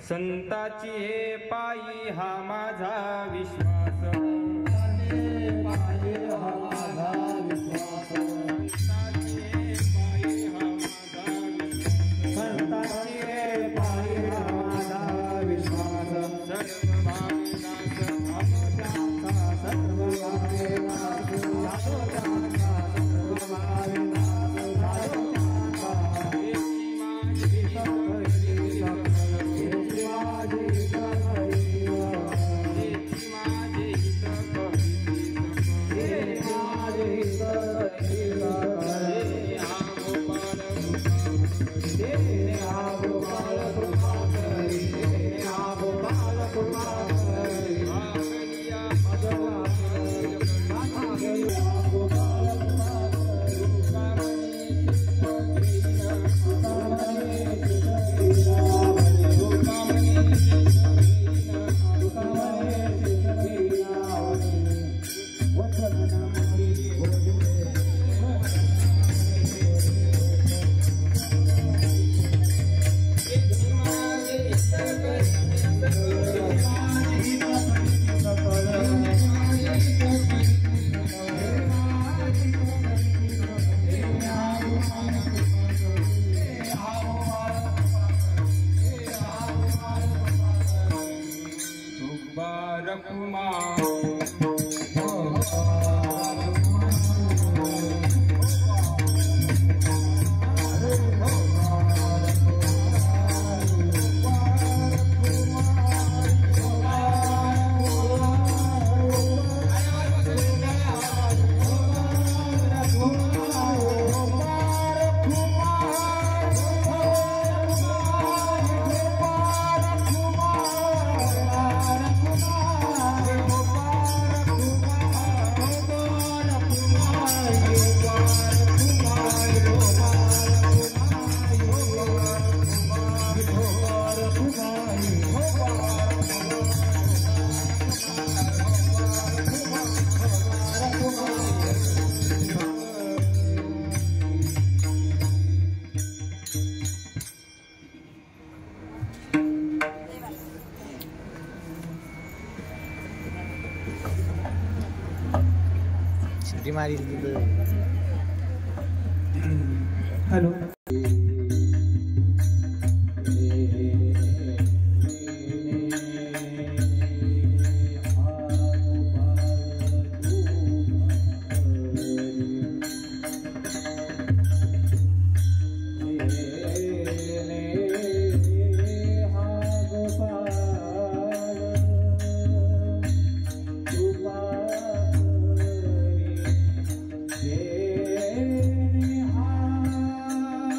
संताची हे पायी हा माझा विश्वास, पायी हा माझा विश्वास, संताची हे पायी हा माझा विश्वास, सर्व भाविनाश सर्व भाविनाश हॅलो हा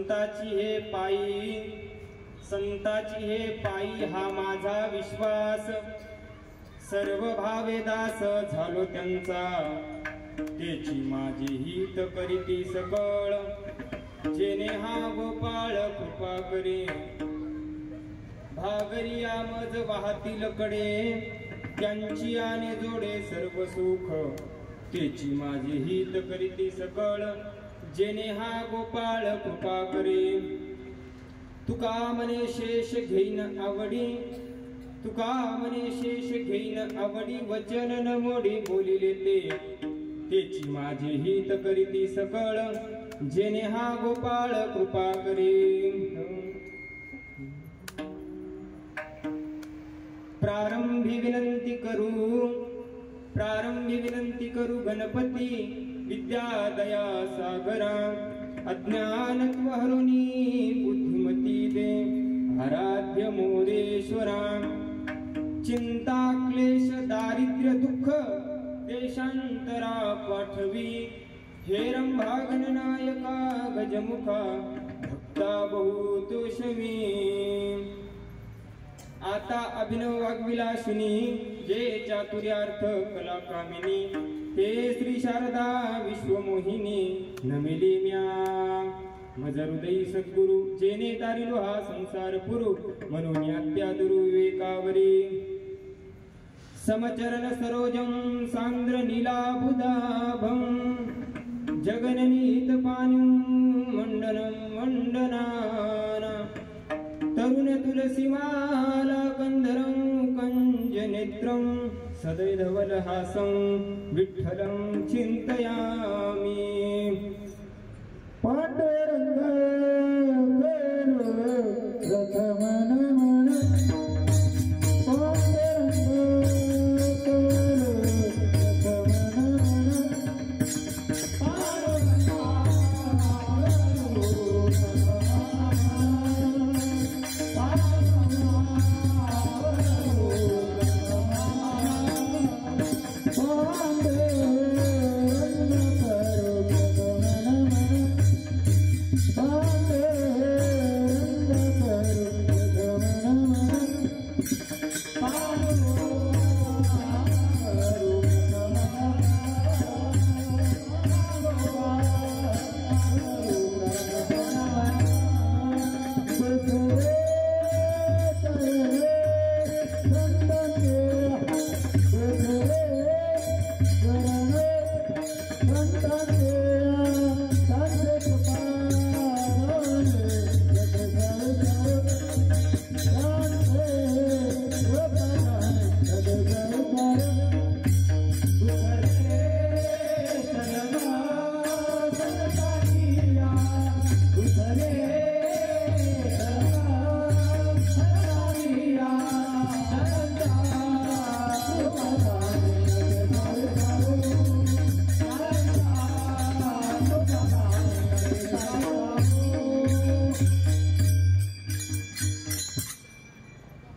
संताची हे पायी हा माझा विश्वास, सर्व भावे दास झालो त्यांचा, तेची माझी हित करीती सकळ, जेने हा गोपाळ कृपा करे, भागरिया मज वाहतील कडे, त्यांची आने जोडे सर्व सुख, तेची माझी हित करीती सकळ, जेने हा गोपाळ कृपा करे, तुका मने शेष घेईन आवडी, तुका मने शेष घेईन आवडी, वचन न मोडी बोलिले ते, तेची माझी हित करीती सकळ, जेने हा गोपाळ कृपा करे, प्रारंभी विनंती करू गणपती, विद्या दया सागरा, अज्ञानत्व हरुनी बुद्धिमती दे, आराध्य मोरेश्वरा, चिंता क्लेश दारिद्र्य दुःख देशांतरा पाठवी, हे रंभा गणनायका गजमुखा, भक्ता बहुतोषमी, आता अभिनव वाग्विलासिनी, जे चातुर्यार्थ कला कामिनी, ते श्री शारदा विश्वमोहिनी, नमिली म्या मज हृदयी सद्गुरु, जेने तारिलो हा संसार पुरु, म्हणून आत्या दुरु विवेकावरी, समचरण सरोजम सांद्र नीलाभुदाभम, जगननीत पाणिं मंडनं वंदनाना, तरुण तुलसीमाला कंधरं कंजनेत्रं, सदैधवलहासं विठ्ठलं चिंतयामि, पांडुरंग रथमन मन, पांडुरंग रथमन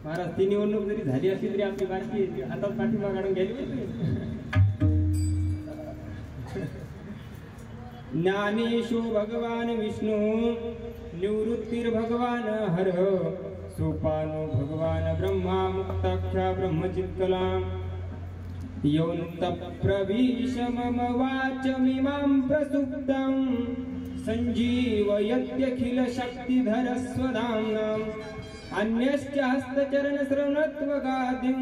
महाराज, ती निवडणूक जरी झाली असली तरी आपली बारकी हातात पाठिंबा काढून घ्यायची. ज्ञानेशो भगवान विष्णु, निवृत्तिर भगवान हर, सोपानो भगवान ब्रह्मा, मुक्ताख्या ब्रह्मचित्कला, योऽन्त प्रविश मम वाचमिमां प्रसुप्तां, संजीवयत्यखिल शक्तिधर स्वधाम्नां, अन्यश्च हस्तचरण श्रवणत्वगादिं,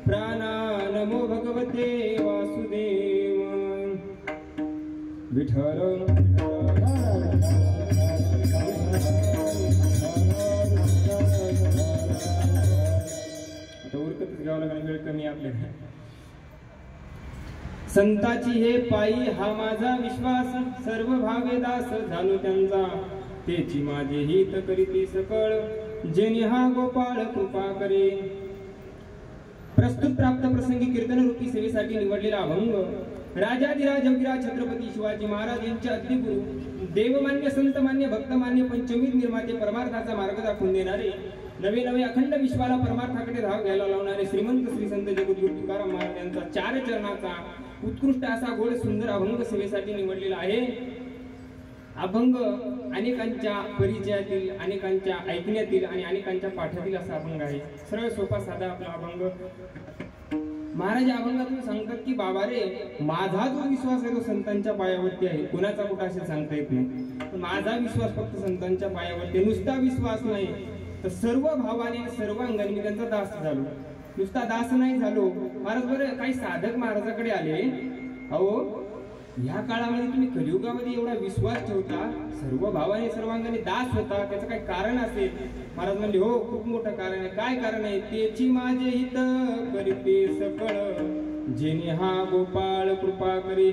प्राणा नमो भगवते वासुदेव, विठ्ठल आता उरकतच गावाला वेळ कमी आपल्याकडे. संताची हे पायी हा माझा विश्वास, सर्व भावे दास झालो त्यांचा, तेची माझे हित करीती सकळ, जेने हा गोपाळ कृपा करे. प्रस्तुत प्राप्त प्रसंगी कीर्तन रूपी सेवेसाठी निवडलेला अभंग राजाधिराज योगीराज छत्रपती शिवाजी महाराज यांचे अतिगुरु, देवमान्य संतमान्य भक्तमान्य पंचमीत निर्माते, परमार्थाचा मार्ग दाखवून देणारे, नवे नवे अखंड विश्वाला परमार्थाकडे धाव घ्यायला लावणारे श्रीमंत श्री संत जगद्गुरु तुकाराम महाराज यांचा 4 चरणाचा उत्कृष्ट असा गोड सुंदर अभंग सेवेसाठी निवडलेला आहे. अभंग अनेकांच्या परिचयातील, अनेकांच्या ऐकण्यातील आणि अनेकांच्या पाठातील असा अभंग आहे. सरळ सोपा साधा आपला अभंग. महाराज अभंगातून सांगतात की बाबा रे, माझा जो विश्वास आहे तो संतांच्या पायावरती आहे. कुणाचा कुठं असेल सांगता येत नाही, पण माझा विश्वास फक्त संतांच्या पायावरती आहे. नुसता विश्वास नाही तर सर्व भावाने सर्व अंगाने मी त्यांचा दास झालो. नुसता दास नाही झालो महाराज. बरं, काही साधक महाराजाकडे आले, अहो ह्या काळामध्ये तुम्ही कलियुगामध्ये एवढा विश्वास ठेवता, सर्व भावाने सर्वांगाने दास होता, त्याचं काही कारण असेल? महाराज म्हणले हो, खूप मोठं कारण आहे. काय कारण आहे? तेची माझे हित करीते सकळ, जेणे हा गोपाळ कृपा करे.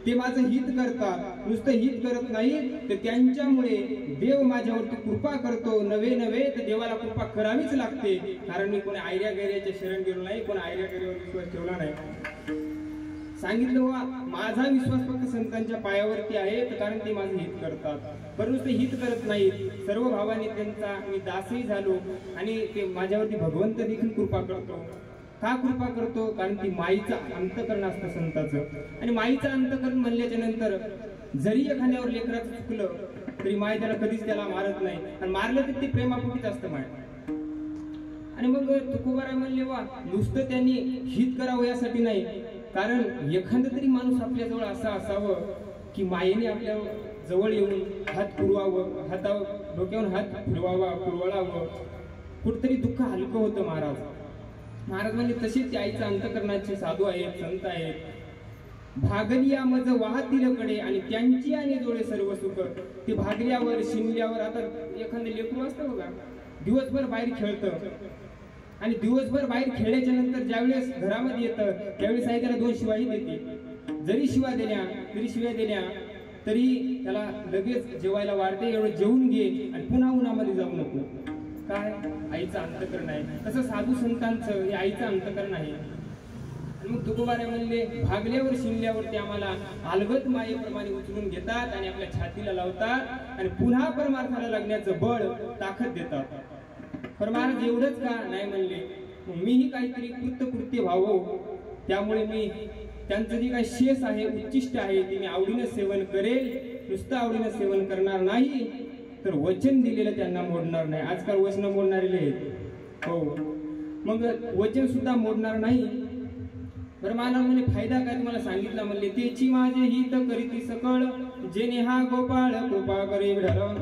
ते माझं हित करतात. नुसतं हित करत नाही तर त्यांच्यामुळे देव माझ्यावरती कृपा करतो. नवे नवे तर देवाला कृपा करावीच लागते, कारण मी कोणी आयऱ्या गैऱ्याच्या शरण गेलो नाही, कोणी आयऱ्या गैऱ्यावर विश्वास ठेवला नाही. सांगितलं हो, माझा विश्वास फक्त संतांच्या पायावरती आहे, कारण ते माझं हित करतात. परंतु ते हित करत नाहीत. सर्व भावाने त्यांचा मी दासही झालो आणि ते माझ्यावरती भगवंत देखील कृपा करतो. का कृपा करतो? कारण ती माईचं अंतकरण असतं संतांचं. आणि माईचं अंतकरण म्हणल्याच्या नंतर जरी एखाद्यावर लेकराचं चुकलं तरी माय त्याला मारत नाही, आणि मारलं तर ते प्रेमापोटीच असतं माय. आणि मग तुकोबाराय म्हणले वा, नुसतं त्यांनी हित करावं यासाठी नाही, कारण एखादा तरी माणूस आपल्या जवळ असा असावं की मायेने आपल्या जवळ येऊन हात पुरवावं, हातावर डोक्यावर हात फिरवावा, पुरवळावं, कुठतरी दुःख हलकं होतं. महाराज म्हणजे तसेच आईचं अंतकरणाचे साधू आहेत, संत आहेत. भागलिया मज वाहतीलकडे आणि त्यांची आणि जोडे सर्व सुख. ते भागल्यावर शिनल्यावर, आता एखादं लेकरू असतं बघा, दिवसभर बाहेर खेळतं आणि दिवसभर बाहेर खेळल्याच्या नंतर ज्यावेळेस घरामध्ये येतं त्यावेळेस आई त्याला 2 शिवाही देते. जरी शिव्या दिल्या तरी त्याला लगेच जेवायला वाढते, एवढं जेवून घे आणि पुन्हा उन्हामध्ये जाऊ नको. काय? आईचं अंतकरण आहे. तसं साधू संतांचं हे आईचं अंतकरण आहे. आणि मग तुकोबाराय म्हणले, भागल्यावर शिनल्यावर ते आम्हाला अलगद मायेप्रमाणे उचलून घेतात आणि आपल्या छातीला लावतात आणि पुन्हा परमार्थाला लागण्याचं बळ ताकद देतात. पण महाराज एवढंच का? नाही म्हणले, मीही काहीतरी कृत्य व्हावं, त्यामुळे मी त्यांचं जे काही शेष आहे, उच्चिष्ट आहे, ते मी आवडीनं सेवन करेल. नुसतं आवडीनं सेवन करणार नाही तर वचन दिलेलं त्यांना मोडणार नाही. आजकाल वचन मोडणारे आहेत. हो, मग वचन सुद्धा मोडणार नाही. बरं महाराज म्हणे फायदा काय तुम्हाला सांगितला. म्हणले तेची माझे हित करीती सकळ, जेणे हा गोपाळ कृपा करे विठ्ठल.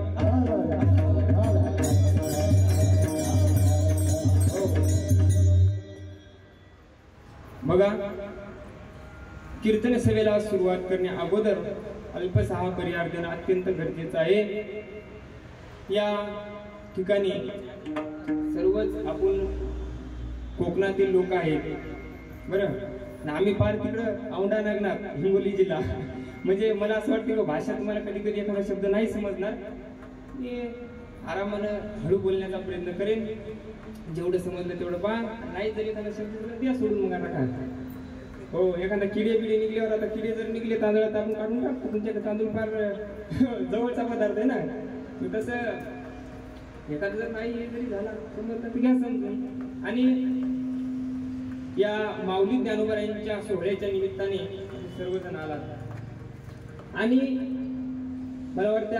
बघा, कीर्तन सेवेला सुरुवात करण्या अगोदर अल्पसहा परिहार देणं अत्यंत गरजेचं आहे. या ठिकाणी सर्वच आपण कोकणातील लोक आहेत बरं. आम्ही फार तिकडं औंढा नागनाथ हिंगोली जिल्हा, म्हणजे मला असं वाटतं की भाषा तुम्हाला कधी कधी एखादा शब्द नाही समजणार. मी आरामानं हळू बोलण्याचा प्रयत्न करेन, जेवढं समजलं तेवढं पहा. नाही जरी एखादा शब्द द्या सोडून मग आता. हो, एखादा किडे निघल्यावर, आता किडे जर निघले तांदळात आपण काढून टाकतो. तुमच्याकडे तांदूळ फार जवळचा पदार्थ आहे ना. तसं एखादं जर नाही हे जरी झाला समजलं तर घ्या समजून. आणि या माऊली ज्ञानोबा सोहळ्याच्या निमित्ताने सर्वजण आलात आणि मला वाटतं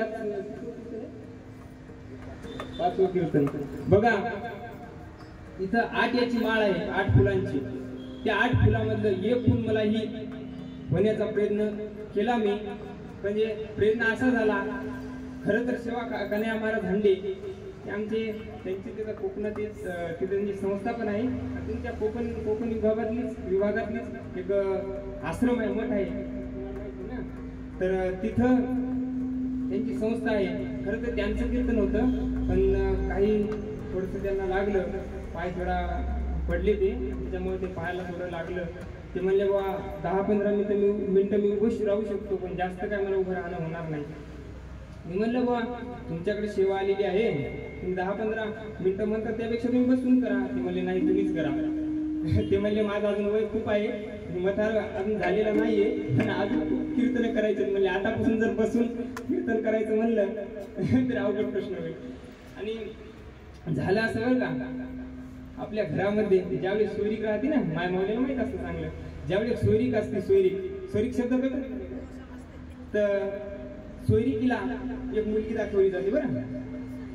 5वं कीर्तन बघा. इथं 8 याची माळ आहे, 8 फुलांची. त्या 8 फुलामधलं एक फुल मला ही होण्याचा प्रयत्न केला मी. म्हणजे प्रयत्न असा झाला, खरं तर सेवा कन्हैया महाराज हंडे आमचे, त्यांची तिथं कोकणातच तिथं जी संस्था पण आहे, तुमच्या कोकण विभागातलीच एक आश्रम आहे, मठ आहे, तर तिथं त्यांची संस्था आहे. खरं तर त्यांचं कीर्तन होतं, पण काही थोडंसं त्यांना लागलं, पाय थोडा पडले ते, त्याच्यामुळे ते पायाला थोडं लागलं. ते म्हणले बाबा 10-15 मिनिटं मी उभं राहू शकतो, पण जास्त काय मला उभं राहणं होणार नाही. मी म्हणलं बाबा तुमच्याकडे सेवा आलेली आहे, तुम्ही 10-15 मिनिटं म्हणता, त्यापेक्षा तुम्ही बसून करा. ते म्हणले नाही तुम्हीच करा. ते म्हणले माझं अजून वय खूप आहे, मथार अजून झालेला नाहीये, पण अजून खूप कीर्तन करायचं. म्हणले आतापासून जर बसून कीर्तन करायचं म्हणलं तर अवघड प्रश्न होईल. आणि झालं असं बरं का, आपल्या घरामध्ये ज्यावेळेस सोयरीक राहते ना, माय माऊलीला माहित असतं चांगलं, ज्यावेळेस सोयरीक असते, सोयरीक शब्द कळत तर सोयरिकीला एक मुलगी दाखवली जाते बरं.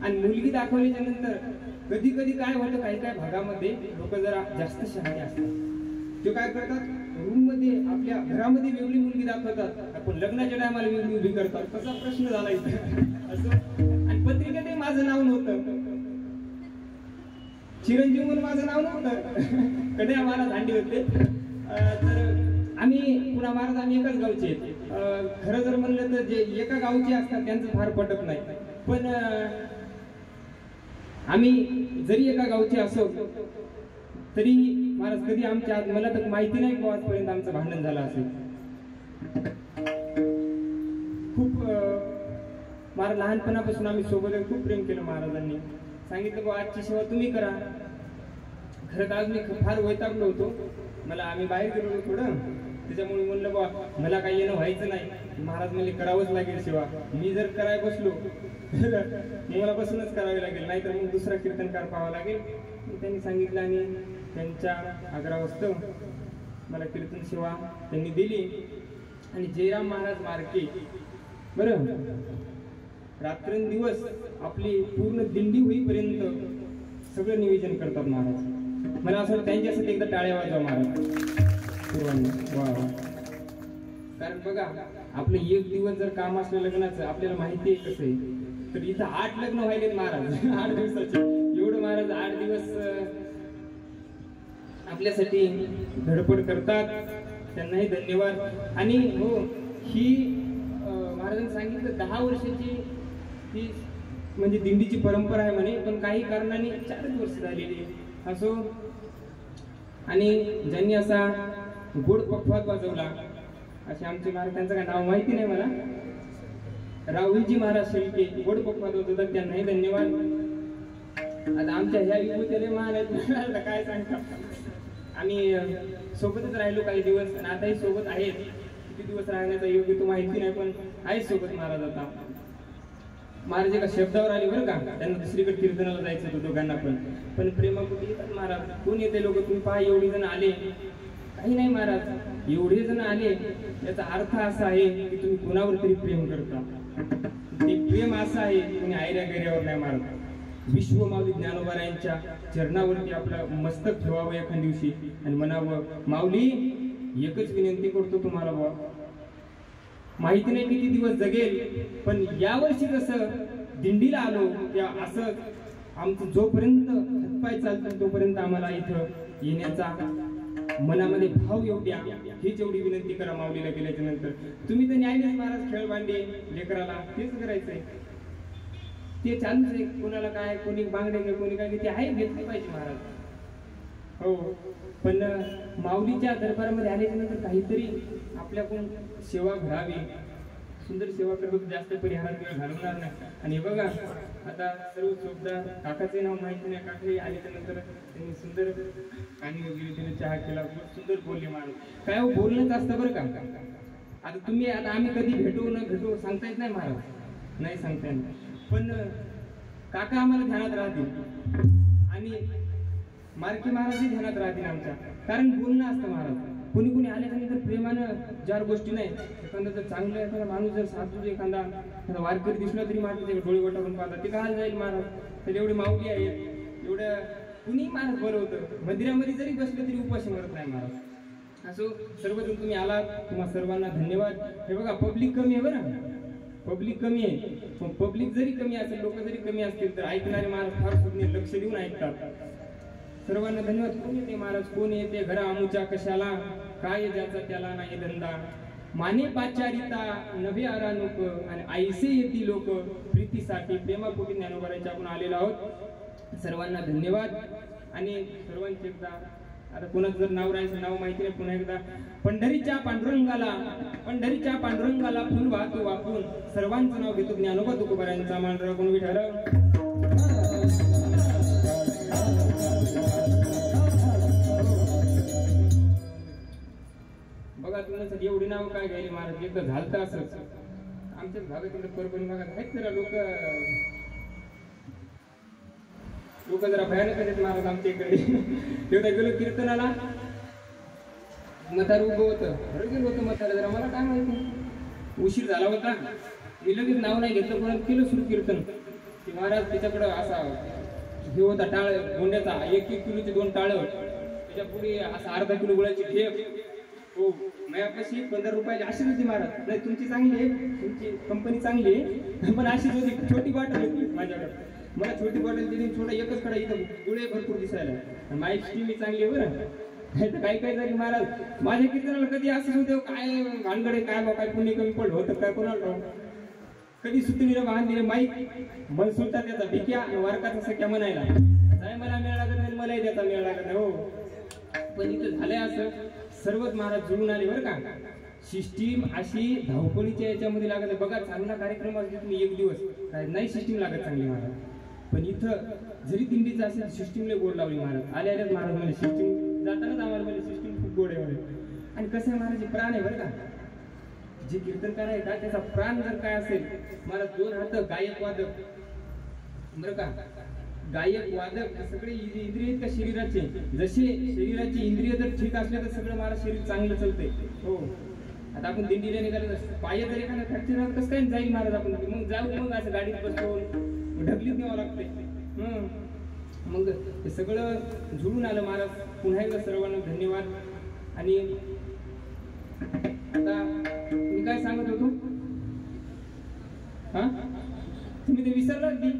आणि मुलगी दाखवल्याच्या नंतर कधी कधी काय होतं, काही काही भागामध्ये लोक जरा जास्त शहाणे असतात. ते काय करतात, रूम मध्ये आपल्या घरामध्ये वेगळी मुलगी दाखवतात, आपण लग्नाच्या टायमाला वेगळी उभी करतात. कसा प्रश्न झाला इथं असं. आणि पत्रिकेत माझं नाव नव्हतं, चिरंजीव म्हणून माझं नाव नव्हतं, कधी आम्हाला दांडी होते. तर आम्ही पुन्हा महाराज आम्ही एकाच गावचे आहेत. खरं जर म्हणलं तर जे एका गावचे असतात त्यांचं फार पटत नाही, पण आम्ही जरी एका गावचे असो तरी महाराज कधी आमच्या मला तर माहिती नाही की आजपर्यंत आमचं भांडण झालं असेल. खूप महाराज लहानपणापासून आम्ही सोबत खूप प्रेम केलं. महाराजांनी सांगितलं बा आजची सेवा तुम्ही करा. खरं तर आज मी फार वैतागलो होतो, मला आम्ही बाहेर गेलो होतो थोडं, त्याच्यामुळे म्हणलं बा मला काही येणं व्हायचं नाही. महाराज म्हणले करावंच लागेल सेवा. मी जर कराय बसलो मला बसूनच करावी लागेल, नाहीतर मग दुसरा कीर्तनकार पाहावा लागेल. त्यांनी सांगितलं आणि त्यांच्या आग्रहास्तव मला कीर्तन सेवा त्यांनी दिली. आणि जयराम महाराज मार्के बरं रात्रंदिवस आपली पूर्ण दिंडी होईपर्यंत सगळं नियोजन करतात महाराज. मला असं वाटतं त्यांच्यासाठी एकदा टाळ्या वाजवा महाराज सर्वांनी. वा वा. कारण बघा आपलं एक दिवस जर काम असलं लग्नाचं आपल्याला माहिती आहे कसं आहे, तर इथं 8 लग्न व्हायलेत महाराज 8 दिवसाचे. एवढं महाराज 8 दिवस आपल्यासाठी धडपड करतात, त्यांनाही धन्यवाद. आणि हो ही महाराजांनी सांगितलं 10 वर्षाची ही म्हणजे दिंडीची परंपरा आहे म्हणे, पण काही कारणाने 4 वर्ष झालेली असो. आणि ज्यांनी असा गोड पखवाज वाजवला असे आमचे महाराज, त्यांचं काय नाव माहिती नाही मला, राहुलजी महाराज शेळके गोड पखवाज वाजवतात, त्यांनाही धन्यवाद. आता आमच्या ह्या विभूतीले महाराज काय सांगता, आम्ही सोबतच राहिलो काही दिवस आणि आताही सोबत आहेत. किती दिवस राहण्याचा योग्य तो माहिती नाही, पण आहे सोबत महाराज. आता महाराज एका शब्दावर आले बरं का, त्यांना दुसरीकडे कीर्तनाला जायचं होतं दोघांना पण प्रेमापोटी येतात महाराज. कोण येते लोक, तुम्ही पहा एवढी जण आले. काही नाही महाराज, एवढे जण आले याचा अर्थ असा आहे की तुम्ही कोणावर तरी प्रेम करता. ते प्रेम असं आहे तुम्ही आयऱ्या गैऱ्यावर नाही महाराज. विश्व माऊली ज्ञानोबारायांच्या चरणावरती आपलं मस्तक ठेवावं एखाद दिवशी आणि म्हणावं माऊली एकच विनंती करतो तुम्हाला बा, माहिती नाही किती दिवस जगेल, पण यावर्षी कसं दिंडीला आलो त्या असं आमचं जोपर्यंत हातपाय चालतात तोपर्यंत आम्हाला इथं येण्याचा मनामध्ये भाव येऊ द्या, हीच एवढी विनंती करा माऊलीला गेल्याच्या नंतर. तुम्ही तर न्यायनेच महाराज खेळ भांडे लेकराला तेच करायचंय, ते चालूच आहे. कोणाला काय कोणी बांगडे कोणी काय ते आहे, घेतले पाहिजे महाराज. हो, पण माऊलीच्या दरबारामध्ये आल्याच्या नंतर काहीतरी आपल्याकडून सेवा घडावी. सुंदर सेवा करतो जास्त परिहारात वेळ घालवणार नाही. आणि बघा आता सर्व चोपदार काकाचे नाव माहिती नाही, काका आल्याच्या नंतर त्यांनी सुंदर पाणी वगैरे त्याने चहा केला, खूप सुंदर बोलले माणूस. काय हो बोलणंच असतं बरं का. आता तुम्ही आता आम्ही कधी भेटू न भेटू सांगता येत नाही महाराज, नाही सांगता येत, पण काका आम्हाला ध्यानात राहतील आणि मार्के महाराजही ध्यानात राहतील आमच्या. कारण बोलणं असतं महाराज. कोणी कोणी आल्यानंतर प्रेमानं 4 गोष्टी नाही, एखादा जर चांगलं एखादा माणूस जर साधू एखादा वारकरी दिसला तरी महाराज डोळे वटारून पाहतात, ते काय जाईल महाराज. तर एवढी माऊली आहे, एवढं कुणी महाराज बरं होतं. मंदिरामध्ये जरी बसलं तरी उपाशी मरत नाही महाराज. असो सर्वजण तुम्ही आलात, तुम्हा सर्वांना धन्यवाद. हे बघा पब्लिक कमी आहे बरं, पब्लिक कमी आहे, पण पब्लिक जरी कमी असेल, लोक जरी कमी असतील तर ऐकणारे महाराज फार सुज्ञ लक्ष देऊन ऐकतात. सर्वांना धन्यवाद. कोण येते महाराज, कोण येते घरा आमुच्या कशाला, काय ज्याचा त्याला नाही धंदा, माने पाचारिता नभे आरा लोक आणि आईसे येती लोक प्रीतीसाठी प्रेमापोटी ज्ञानोबारांच्या आपण आलेलो आहोत. सर्वांना धन्यवाद. आणि सर्वांचे एकदा आता कोणाचं जर नाव राहायचं नाव माहिती नाही, पुन्हा एकदा पंढरीच्या पांडुरंगाला फुल वाहतो वाकून सर्वांचं नाव घेतो ज्ञानोबा तुकोबारांचा मान राखून विठ्ठल. बघा तुमच्यासाठी एवढी नाव काय घ्यायली महाराज, एकदा झालतं असंच आमच्याच भागात परभणी भागात आहेत जरा लोक जरा भयानक आहेत महाराज आमच्या इकडे. तेवढा गेलो कीर्तनाला, म्हातारं उभं होतं, गेलो होतं म्हातारं, जरा मला काय माहिती उशीर झाला होता, मी लगेच नाव नाही घेतलं कोणाला केलं सुरू कीर्तन की महाराज त्याच्याकडं असा हे होता टाळ गोंड्याचा 1-1 किलोचे 2 टाळ त्याच्या पुढे असा अर्धा किलो गुळाची ठेप हो माझ्यापाशी 15 रुपयाची अशीच होती महाराज नाही तुमची चांगली आहे तुमची कंपनी चांगली आहे पण अशीच होती छोटी बॉटल होती माझ्याकडे मला छोटी बॉटल दिली छोटा एकच कडा इथं गुळे भरपूर दिसायला माईची मी चांगली आहे बरं तर काही झाली महाराज माझ्या कीर्तनाला कधी असंच होतं काय भानगडे काय काय पुण्य कमी पडलं होतं काय कोणाला कधी सुतणीला वाहन दिले माईक मन सुलता त्याचा भिक्या वारकाचा सख्या म्हणायला काय मला मेळ लागत नाही मलाही त्याचा मेळ लागत नाही हो पण इथं झालंय असं सर्वच महाराज जुळून आले बरं का सिस्टीम अशी धावपळीच्या याच्यामध्ये लागत आहे बघा चांगला कार्यक्रम असतो तुम्ही एक दिवस काय नाही सिस्टीम लागत चांगली महाराज पण इथं जरी दिंडीचं असेल सिस्टीमला गोड लावली महाराज आल्याच महाराज म्हणजे सिस्टीम जातानाच आम्हाला म्हणजे सिस्टीम खूप गोड आहे आणि कसं आहे महाराज प्राण आहे बरं का जे कीर्तनकार आहे का त्याचा प्राण जर काय असेल मला 2 हात गायक वादक बरं का गायक वादक सगळे इंद्रिय आहेत का शरीराचे जसे शरीराची इंद्रिय जर ठीक असले तर सगळं मला शरीर चांगलं चालतंय हो आता आपण दिंडीला निघालो पाय जर एखादा फ्रॅक्चर झाला कसं काय जाईल महाराज आपण मग जाऊ मग असं गाडीत बसतो ढकलीत न्यावं लागतंय मग हे सगळं जुळून आलं महाराज पुन्हा एकदा सर्वांना धन्यवाद आणि आता मी काय सांगत होतो हा तुम्ही ते विसरलात की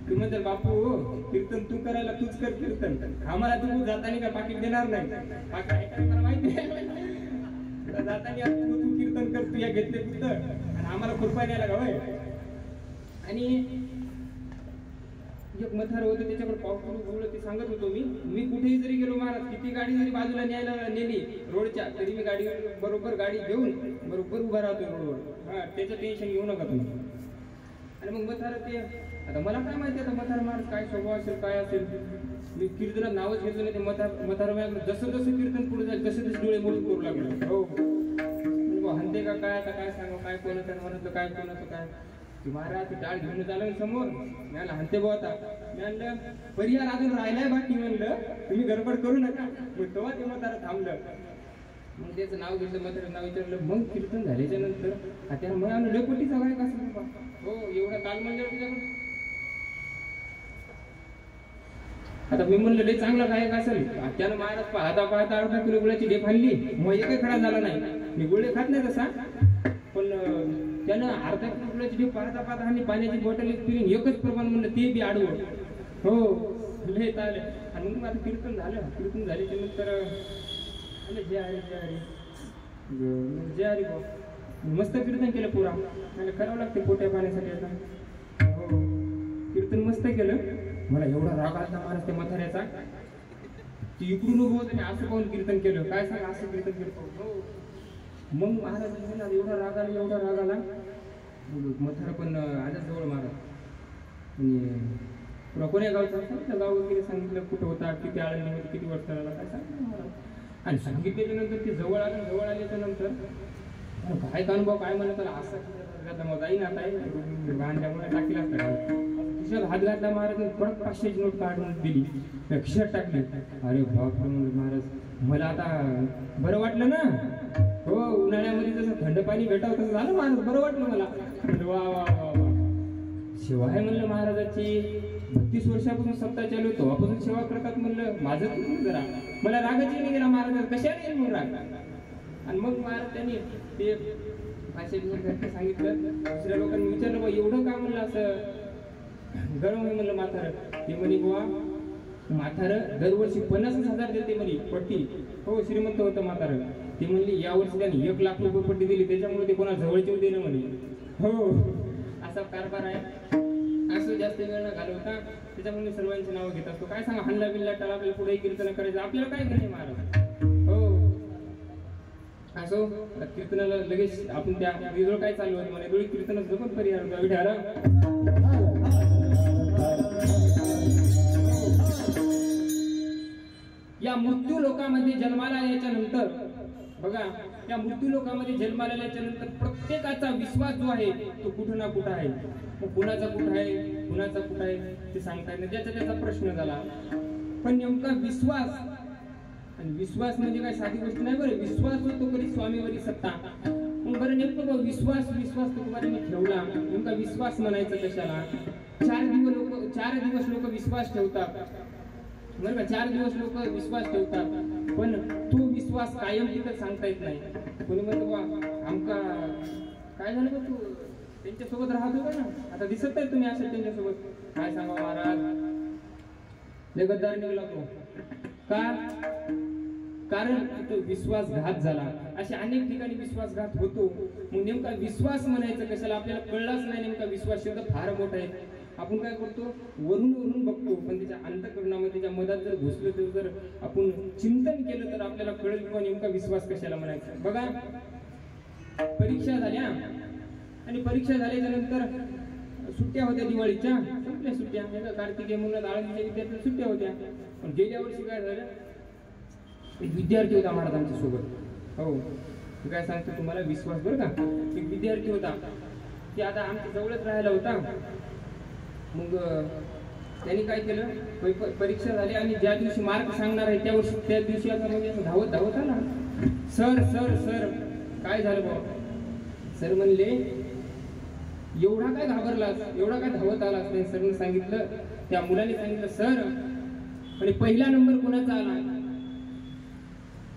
तू म्हणता बापू कीर्तन तू करायला तूच कर कीर्तन आम्हाला तू जाताना काय पाकिट देणार नाही मला माहिती नाही जाताना तू कीर्तन कर तू या घेतले पुस्तक आणि आम्हाला कृपा द्यायला गावय आणि एक मथार होतं त्याच्याकडे पावसाळू बोललं ते सांगत होतो मी कुठेही जरी गेलो महाराज किती गाडी जरी बाजूला न्यायला नेली रोडच्या तरी मी गाडी बरोबर गाडी घेऊन बरोबर उभा राहतो रोडवर हा त्याचं टेन्शन घेऊ नका तुम्ही आणि मग मथार ते आता मला काय माहिती आता मथार महाराज काय स्वभाव असेल काय असेल मी कीर्तनात नावच घेतलं नाही ते मथार जसं जसं कीर्तन पुढे जाईल तसे तसे डोळे मोडून करू लागले हो हंते का काय आता काय सांगा काय कोणाचं म्हणत काय कोणाचं काय महाराज ते टाळ घेऊन आलं समोर मी हंते बो आता मी म्हणलं परिहार अजून राहिलाय बाकी म्हणलं तुम्ही गडबड करू नका मग तेव्हा ते म्हातारा थांबलं मग त्याचं नाव घेतलं म्हातारा नाव विचारलं मग कीर्तन झाल्याच्या नंतर आता मग आम्ही लेपोटीचा गायक असं बाबा हो एवढा काल म्हणल्यावर तुझ्याकडे आता मी म्हणलं लय चांगला गायक असेल त्यानं महाराज पाहता अर्धा किलो गुळाची डेप आणली मग एकही खडा झाला नाही मी गुळे खात नाही तसा पण त्यानं अर्धा किलो गुळाची डेप पाहता आणि पाण्याची बॉटल एक पिऊन एकच प्रमाण म्हणलं ते बी आडवं हो लय चालले आणि मग आता कीर्तन झाल्याच्या नंतर जय हरी जय हरी भाऊ मस्त कीर्तन केलं पुरा मला करावं लागते पोट्या पाण्यासाठी आता हो कीर्तन मस्त केलं मला एवढा राग आला महाराज त्या म्हाताऱ्याचा ती इकडून उभं होतं मी असं पाहून कीर्तन केलं काय सांग असं कीर्तन केलं हो मग महाराज एवढा राग आला म्हातारा पण आजच जवळ महाराज आणि कोण्या गावचा गाव वगैरे सांगितलं कुठं होता किती आळंदीमध्ये किती वर्ष झाला काय सांगितलं महाराज आणि सांगितल्याच्या नंतर ते जवळ आल्याच्या नंतर काय अनुभव काय म्हणत त्याला असं मग जाईन आता बांधल्यामुळे टाकीला असतात खिशात हात घातला महाराज परत 500ची नोट काढून दिली खिशात टाकली अरे बाप महाराज मला आता बरं वाटलं ना हो उन्हाळ्यामध्ये जसं थंड पाणी भेटावं तसं झालं महाराज बरं वाटलं मला वा वा वा वा सेवा आहे म्हणलं महाराजाची 32 वर्षापासून सत्ता चालू आहे तेव्हापासून सेवा करतात म्हणलं माझं चुकून जरा मला रागाची नाही गेला महाराज कशाने येईल मग राग आणि मग महाराज त्यांनी ते 500 सांगितलं दुसऱ्या लोकांनी विचारलं बा एवढं का म्हणलं असं गरम आहे म्हणलं म्हातारं ते म्हणे बुवा म्हातारं दरवर्षी 50,000 देते म्हणे पट्टी हो श्रीमंत होतं म्हातारं ते म्हणली यावर्षी त्यांनी 1 लाख रुपये पट्टी दिली त्याच्यामुळे ते कोणा जवळचे दिलं म्हणे हो असा कारभार आहे असं जास्त वेळ न घालवता त्याच्यामुळे सर्वांची नावं घेत असतो काय सांगा हल्ला बिल्ला टाळा आपल्याला पुढे कीर्तन करायचं आपल्याला काय घेणे महाराज हो असो कीर्तनाला लगेच आपण त्या विजोळ काय चालू होते म्हणे दोळी कीर्तनच जपत परिहार विठाला या मृत्यू लोकांमध्ये जन्माला आल्याच्या नंतर बघा या मृत्यू लोकांमध्ये जन्माला आल्याच्या नंतर प्रत्येकाचा विश्वास जो आहे तो कुठं ना कुठं आहे मग कुणाचा कुठं आहे ते सांगता येत नाही ज्याचा त्याचा प्रश्न झाला पण नेमका विश्वास आणि विश्वास म्हणजे काय साधी गोष्ट नाही बरं विश्वास होतो कधी स्वामीवरी सत्ता मग मग बरं नेमकं बघ विश्वास तुकोबारांनी ठेवला, नेमका विश्वास म्हणायचं कशाला? 4 दिवस लोक विश्वास ठेवतात बरं का, 4 दिवस लोक विश्वास ठेवतात, पण तो विश्वास कायम तिथं सांगता येत नाही. कोणी म्हणतो बा आमका काय झालं बा, तू त्यांच्यासोबत राहत होता ना, आता दिसत नाही तुम्ही असेल त्यांच्यासोबत. काय सांगा महाराज, लय गद्दार निघाला तो. का? कारण तो विश्वासघात झाला. अशा अनेक ठिकाणी विश्वासघात होतो. मग नेमका विश्वास म्हणायचं कशाला? आपल्याला कळलाच नाही नेमका विश्वास शब्द फार मोठा आहे. आपण काय करतो, वरून बघतो, पण त्याच्या अंतःकरणामध्ये त्याच्या मधात जर घुसलो तर जर आपण चिंतन केलं तर आपल्याला कळेल किंवा नेमका विश्वास कशाला म्हणायचा. बघा, परीक्षा झाल्या आणि परीक्षा झाल्याच्या नंतर सुट्ट्या होत्या दिवाळीच्या, संपल्या सुट्ट्या. कार्तिकेय महिन्यात आळंदीच्या विद्यार्थ्यांना सुट्ट्या होत्या. पण गेल्या वर्षी काय झालं, एक विद्यार्थी होता महाराज आमच्या सोबत. हो, काय सांगतो तुम्हाला, विश्वास बरं का. एक विद्यार्थी होता, ते आता आमच्या जवळच राहायला होता. मग त्यांनी काय केलं, परीक्षा झाली आणि ज्या दिवशी मार्क सांगणार आहे त्या दिवशी आता म्हणजे धावत आला. सर काय झालं बाबा? सर म्हणले एवढा काय घाबरलास, एवढा काय धावत आलास नाही? सरने सांगितलं, त्या मुलाने सांगितलं, सर आणि पहिला नंबर कोणाचा आला?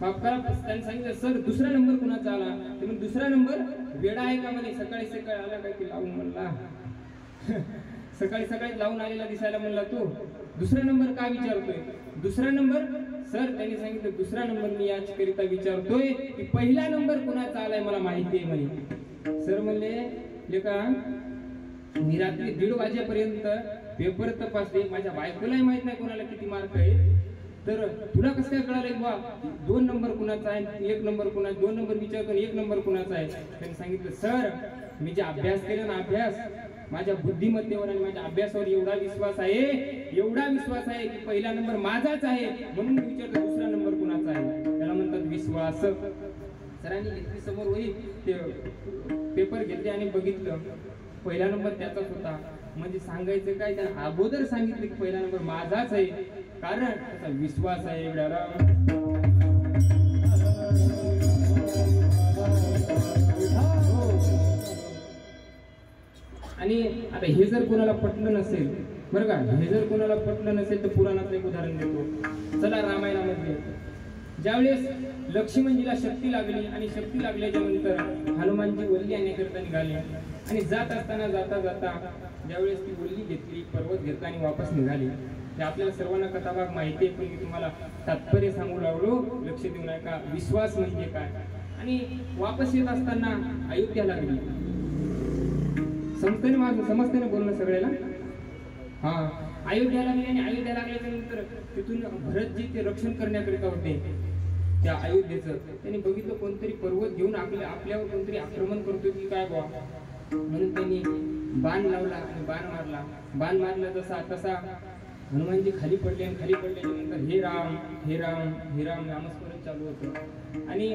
बापका त्यांनी सांगितलं, सर दुसरा नंबर कोणाचा आला? ते म्हणजे दुसरा नंबर वेडा आहे का म्हणे, सकाळी आला काय की लावून म्हणला सकाळी लावून आलेला दिसायला म्हणला तू दुसरा नंबर का विचारतोय? दुसरा नंबर सर त्यांनी सांगितलं, दुसरा नंबर मी याचकरिता विचारतोय की पहिला नंबर कोणाचा आलाय मला माहिती आहे म्हणे. सर म्हणले का मी रात्री 1:30 वाजेपर्यंत पेपर तपासले, माझ्या बायकोलाही माहित नाही कोणाला किती मार्क आहे, तर तुला कसं काय कळालं बा 2 नंबर कुणाचा आहे, 1 नंबर कुणाचा? 2 नंबर विचारतो 1 नंबर कुणाचा आहे? त्यांनी सांगितलं, सर मी जे अभ्यास केला ना, अभ्यास माझ्या बुद्धिमत्तेवर आणि माझ्या अभ्यासावर एवढा विश्वास आहे की पहिला नंबर माझाच आहे, म्हणून मी विचारतो दुसरा नंबर कुणाचा आहे. त्याला म्हणतात विश्वास. सरांनी घेतली समोर वही, ते पेपर घेतले आणि बघितलं, पहिला नंबर त्याचाच होता. म्हणजे सांगायचं काय, त्याला अगोदर सांगितलं की पहिला नंबर माझाच आहे, कारण त्याचा विश्वास आहे. एवढ्याला आणि आता हे जर कोणाला पटलं नसेल बरं का, हे जर कोणाला पटलं नसेल तर पुराणाचं एक उदाहरण देतो. चला, रामायणामध्ये ज्यावेळेस लक्ष्मणजीला शक्ती लागली आणि शक्ती लागल्याच्या नंतर हनुमानजी वल्ली आणण्याकरता निघाले आणि जात असताना जाता ज्यावेळेस ती वल्ली घेतली, पर्वत घेतला आणि वापस निघाली. हे आपल्याला सर्वांना कथाभाग माहिती आहे, पण मी तुम्हाला तात्पर्य सांगू लागलो, लक्ष देऊ नका. विश्वास म्हणजे काय? आणि वापस येत असताना अयोध्या लागली. समजते ना बोलणं सगळ्याला? हा, अयोध्या लागली आणि अयोध्या लागल्याच्या नंतर तिथून भरतजी ते रक्षण करण्याकरिता होते त्या अयोध्येचं. त्यांनी बघितलं कोणतरी पर्वत घेऊन आपल्यावर कोणतरी आक्रमण करतो की काय बा, म्हणून त्यांनी बाण लावला आणि बाण मारला. तसा हनुमानजी खाली पडले आणि खाली पडल्याच्या नंतर हे राम नामस्मरण चालू होतं आणि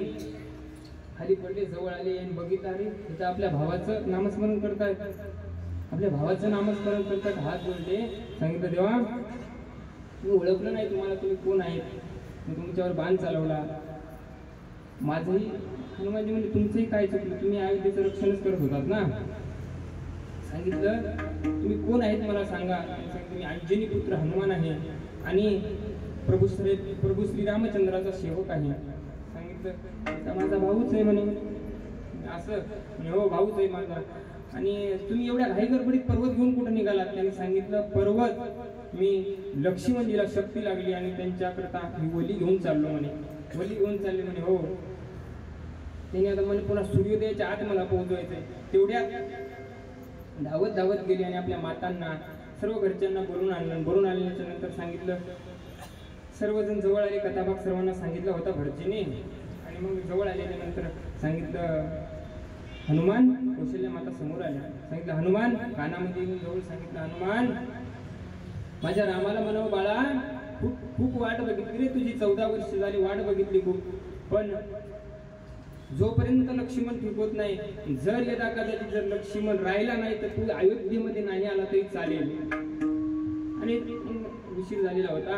खाली पडले, जवळ आले आणि बघितलं, अरे तिथं आपल्या भावाचं नामस्मरण करतायत, हात जोडले. सांगितलं, देवा मी ओळखलं नाही तुम्हाला, तुम्ही कोण आहेत? मी तुमच्यावर बाण चालवला. माझंही हनुमानजी म्हणजे तुमचंही काय चुकलं, तुम्ही अयोध्येचं रक्षणच करत होतात ना. सांगितलं, तुम्ही कोण आहेत मला सांगा. मी अंजनी पुत्र हनुमान आहे आणि प्रभू श्री रामचंद्राचा सेवक आहे. सांगितलं, माझा भाऊच आहे म्हणे. असं हो, भाऊच आहे माझा. आणि तुम्ही एवढ्या घाई गडबडीत पर्वत घेऊन कुठे निघालात? त्यांनी सांगितलं, पर्वत मी लक्ष्मणजीला शक्ती लागली आणि त्यांच्याकरता मी वली घेऊन चाललो म्हणे. वली घेऊन चालले म्हणे. हो, त्यांनी आता म्हणे पुन्हा सूर्योदयाच्या आत मला पोहोचवायचंय. तेवढ्यात धावत गेली आणि आपल्या मातांना सर्व घरच्यांना बोलून आल्याच्या नंतर सांगितलं. सर्वजण जवळ आले, कथाभाग सर्वांना सांगितला होता भटजीने. आणि मग जवळ आल्याच्या नंतर सांगितलं, हनुमान. कौशल्य माता समोर आल्या. सांगितलं, हनुमान. कानामध्ये येऊन जवळ सांगितलं, हनुमान माझ्या रामाला म्हणावं, बाळा खूप वाट बघितली रे तुझी, 14 वर्ष झाली वाट बघितली खूप, पण जोपर्यंत लक्ष्मण ठीक होत नाही, जर यदा कदाचित जर लक्ष्मण राहिला नाही तर तू अयोध्येमध्ये नाही आला तरी चालेल. आणि उशीर झालेला होता,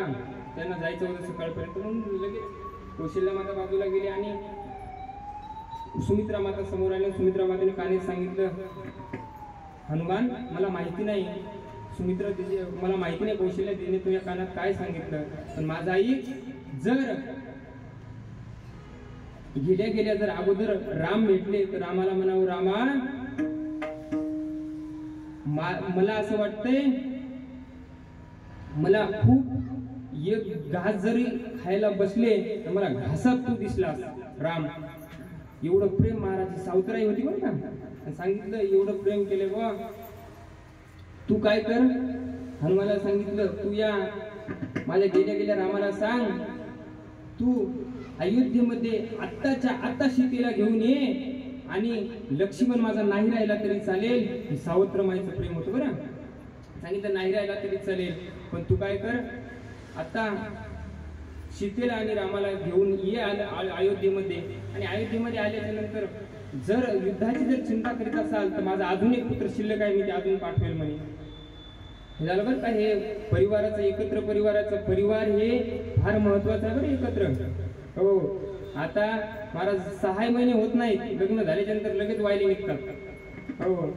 त्यांना जायचं होतं सकाळपर्यंत, म्हणून लगेच कौशल्य माता बाजूला गेली आणि सुमित्रा माता समोर आली. सुमित्रा मातेने कानेत सांगितलं, हनुमान मला माहिती नाही, सुमित्रा तिची मला माहिती नाही कौशल्य तिने तुझ्या कानात काय सांगितलं, पण माझा आई जर गेल्या गेल्या जर अगोदर राम भेटले तर रामाला म्हणावं, रामा मला असं वाटतंय मला खूप एक घास जरी खायला बसले तर मला घासात तू दिसलास राम. एवढं प्रेम महाराज सावत्राई होती बरं का. सांगितलं एवढं प्रेम केले बा, तू काय कर. हनुमानाला सांगितलं तू या माझ्या गेल्या गेल्या रामाला सांग, तू अयोध्येमध्ये आत्ताच्या आत्ता सीतेला घेऊन ये, आणि लक्ष्मण माझा नाही राहिला तरी चालेल. ही सावत्र माईचं प्रेम होतं बरं. सांगितलं नाही राहिला तरी चालेल, पण तू काय कर आता सीतेला आणि रामाला घेऊन ये अयोध्येमध्ये. आणि अयोध्येमध्ये आल्याच्या नंतर जर युद्धाची जर चिंता करीत असाल तर माझा अजून एक पुत्र शिल्लक आहे, मी ते अजून पाठवेल म्हणे. हे झालं बरं का. हे परिवाराचं एकत्र परिवार हे फार महत्वाचं आहे बरं एकत्र. हो आता महाराज 6 महिने होत नाहीत लग्न झाल्याच्या नंतर लगेच वायले निघतात. हो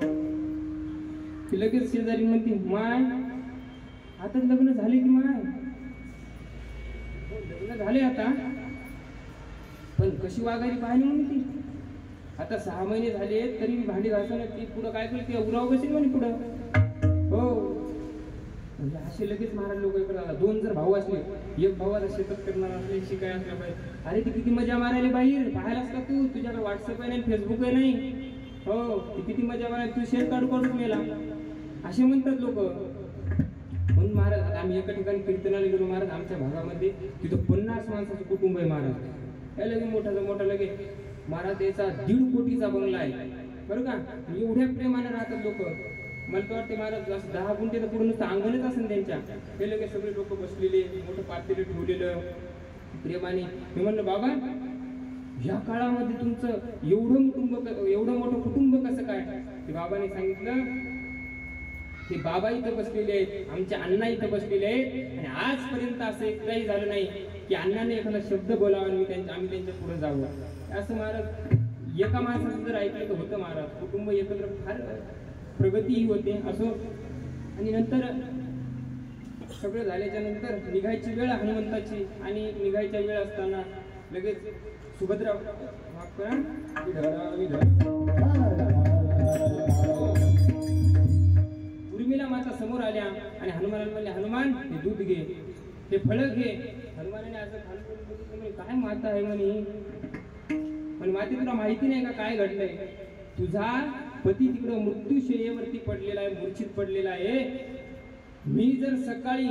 ती लगेच शेजारी म्हणते, माय आता लग्न झाले की माय, लग्न झाले आता, पण कशी वागायची पाहिली म्हणून ती. आता 6 महिने झाले तरी भांडी घासून ती पुढं काय करते, उराव बसेल म्हणे पुढं. हो म्हणजे असे लगेच महाराज लोक करतात. 2 जर भाऊ असले, एक भाऊ आता शेतात करणार असले, शिकाय असल्या पाहिजे, अरे ती किती मजा मारायला बाहेर पाहायलास का तू, तुझ्याकडे व्हॉट्सअप आहे नाही, फेसबुक आहे नाही. हो ती किती मजा मारायला, तू शेत काढून मेला, असे म्हणतात लोक. म्हणून महाराज आता आम्ही एका ठिकाणी कीर्तनाला गेलो महाराज, आमच्या भागामध्ये तिथं 50 माणसाचं कुटुंब आहे महाराज. त्या लगे मोठा लगे महाराज त्याचा 1.5 कोटीचा बंगला आहे बरं का. एवढ्या प्रेमाने राहतात लोक. मला तर वाटते महाराज असं 10 गुंठे तर पूर्ण अंगणच असेल त्यांच्या. हे लगे सगळे लोक बसलेले, मोठं पातेलं ठेवलेलं प्रेमाने. मी म्हणलं बाबा ह्या काळामध्ये तुमचं एवढं मोठं कुटुंब कसं काय. ते बाबाने सांगितलं ते बाबा इथं बसलेले आहेत, आमचे अण्णा इथं बसलेले आहेत, आणि आजपर्यंत असं एकदाही झालं नाही की अण्णाने एखादा शब्द बोलावा आणि आम्ही त्यांच्या पुढे जावं. असं महाराज एका माणसाचं जर ऐकलं तर होतं महाराज. कुटुंब एकत्र फार प्रगतीही होते असो. आणि नंतर सगळं झाल्याच्या नंतर निघायची वेळ हनुमंताची, आणि निघायच्या वेळ असताना लगेच सुभद्रा उर्मिला माता समोर आल्या आणि हनुमानाला म्हणले, हनुमान हे दूध घे, हे फळ घे. हनुमानाने असं खाली काय माता आहे म्हणे, पण माते तुला माहिती नाही का काय घडलंय. तुझा पती तिकडं मृत्यूशय्येवरती पडलेला आहे, मूर्छित पडलेला आहे. मी जर सकाळी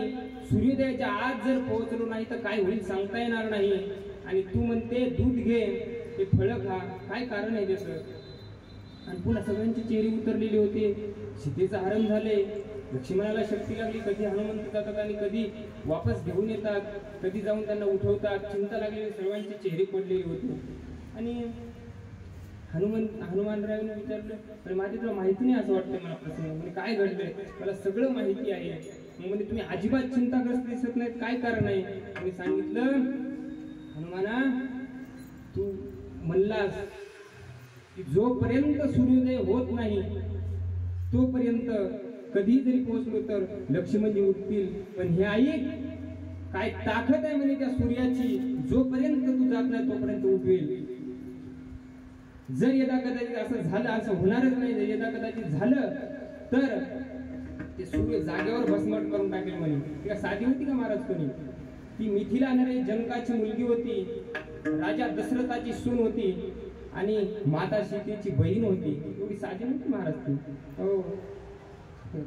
सूर्योदयाच्या आज जर पोहोचलो नाही तर काय होईल सांगता येणार नाही. आणि तू म्हणते दूध घे, ते फळं खा, काय कारण आहे त्याचं. आणि पुन्हा सगळ्यांची चेहरे उतरलेली होते. सीतेचं हरण झाले, लक्ष्मणाला शक्ती लागली, कधी हनुमंत जातात आणि कधी वापस घेऊन येतात, कधी जाऊन त्यांना उठवतात. चिंता लागलेली सर्वांचे चेहरे पडलेले होते. आणि हनुमानरावांनी विचारलं, पण माझी तुला माहिती नाही असं वाटतं मला प्रसंग. म्हणजे काय घडलंय, मला सगळं माहिती आहे. म्हणजे तुम्ही अजिबात चिंताग्रस्त दिसत नाहीत, काय कारण आहे. मी सांगितलं, हनुमाना तू म्हणलास की जोपर्यंत सूर्योदय होत नाही तोपर्यंत कधी जरी पोहोचलो तर लक्ष्मणजी उठतील. पण हे ऐक, काय ताकद आहे म्हणे त्या सूर्याची, जोपर्यंत तू जात नाही तोपर्यंत उठवेल. जर यदा कदाचित असं झालं, असं होणारच नाही, जर यदा कदाचित झालं तर ते सूर्य जागेवर भस्मट करून टाकेल म्हणे. ती का साधी होती का महाराज कोणी. ती मिथिला नरे जनकाची मुलगी होती, राजा दशरथाची सून होती, आणि माता सीतेची बहीण होती. एवढी साधी नव्हती महाराज ती. हो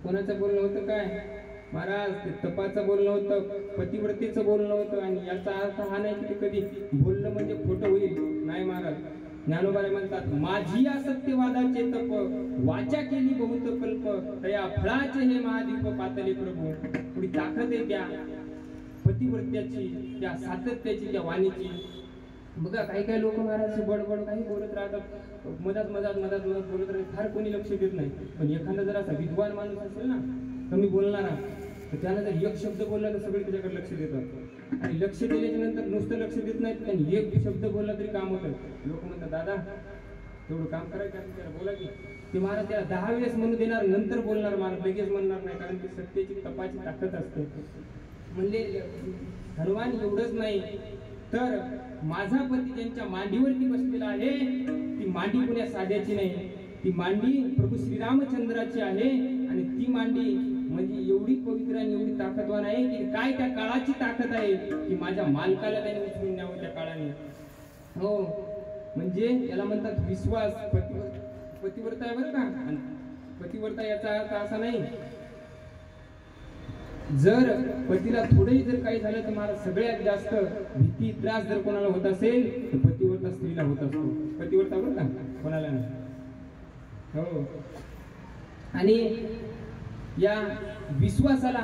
कोणाचं बोलणं होतं काय महाराज, ते तपाचं बोलणं होतं, पतिव्रतेचं बोलणं होतं. आणि याचा अर्थ हा नाही की ते कधी बोललं म्हणजे खोटं होईल, नाही महाराज. ज्ञानोबाने म्हणतात, माझी या सत्यवादाचे तप, वाचा केली बहुत कल्प, तया फळाचे हे महादीप पातले प्रभू. थोडी ताकद आहे त्या पतिव्रत्याची, त्या सातत्याची, त्या वाणीची. बघा काही काही लोक महाराज बडबड काही बोलत राहतात, मधात बोलत राहतात, फार कोणी लक्ष देत नाही. पण एखादा जर असा विद्वान माणूस असेल ना, कमी बोलणारा, तर त्यानं जर एक शब्द बोलला तर सगळे त्याच्याकडे लक्ष देतात. आणि लक्ष दिल्याच्या नंतर नुसतं लक्ष देत नाहीत, त्यांनी एक शब्द बोलला तरी काम होतं. लोक म्हणतात, दादा तेवढं काम करायचं आणि त्याला बोला की ते महाराज त्याला 10 वेळेस म्हणू देणार, नंतर बोलणार महाराज, लगेच म्हणणार नाही, कारण ती सत्तेची तपाची ताकद असते. म्हणजे हनुमान एवढंच नाही तर माझा पती ज्यांच्या मांडीवरती बसलेला आहे ती मांडी कुण्या साध्याची नाही, ती मांडी प्रभू श्रीरामचंद्राची आहे. आणि ती मांडी म्हणजे एवढी पवित्र आणि एवढी ताकदवान आहे की काय त्या काळाची ताकद आहे की माझ्या मालकाला त्याने उचलून न्यावं त्या काळाने. हो, म्हणजे याला म्हणतात विश्वास. पतिव्रता आहे बरं का. आणि पतिव्रता याचा अर्थ असा नाही जर पतीला थोडंही जर काही झालं तर मला सगळ्यात जास्त भीती त्रास जर कोणाला होत असेल तर पतिव्रता स्त्रीला होत असतो. पतिव्रता बरं का, कोणाला नाही. हो, आणि या विश्वासाला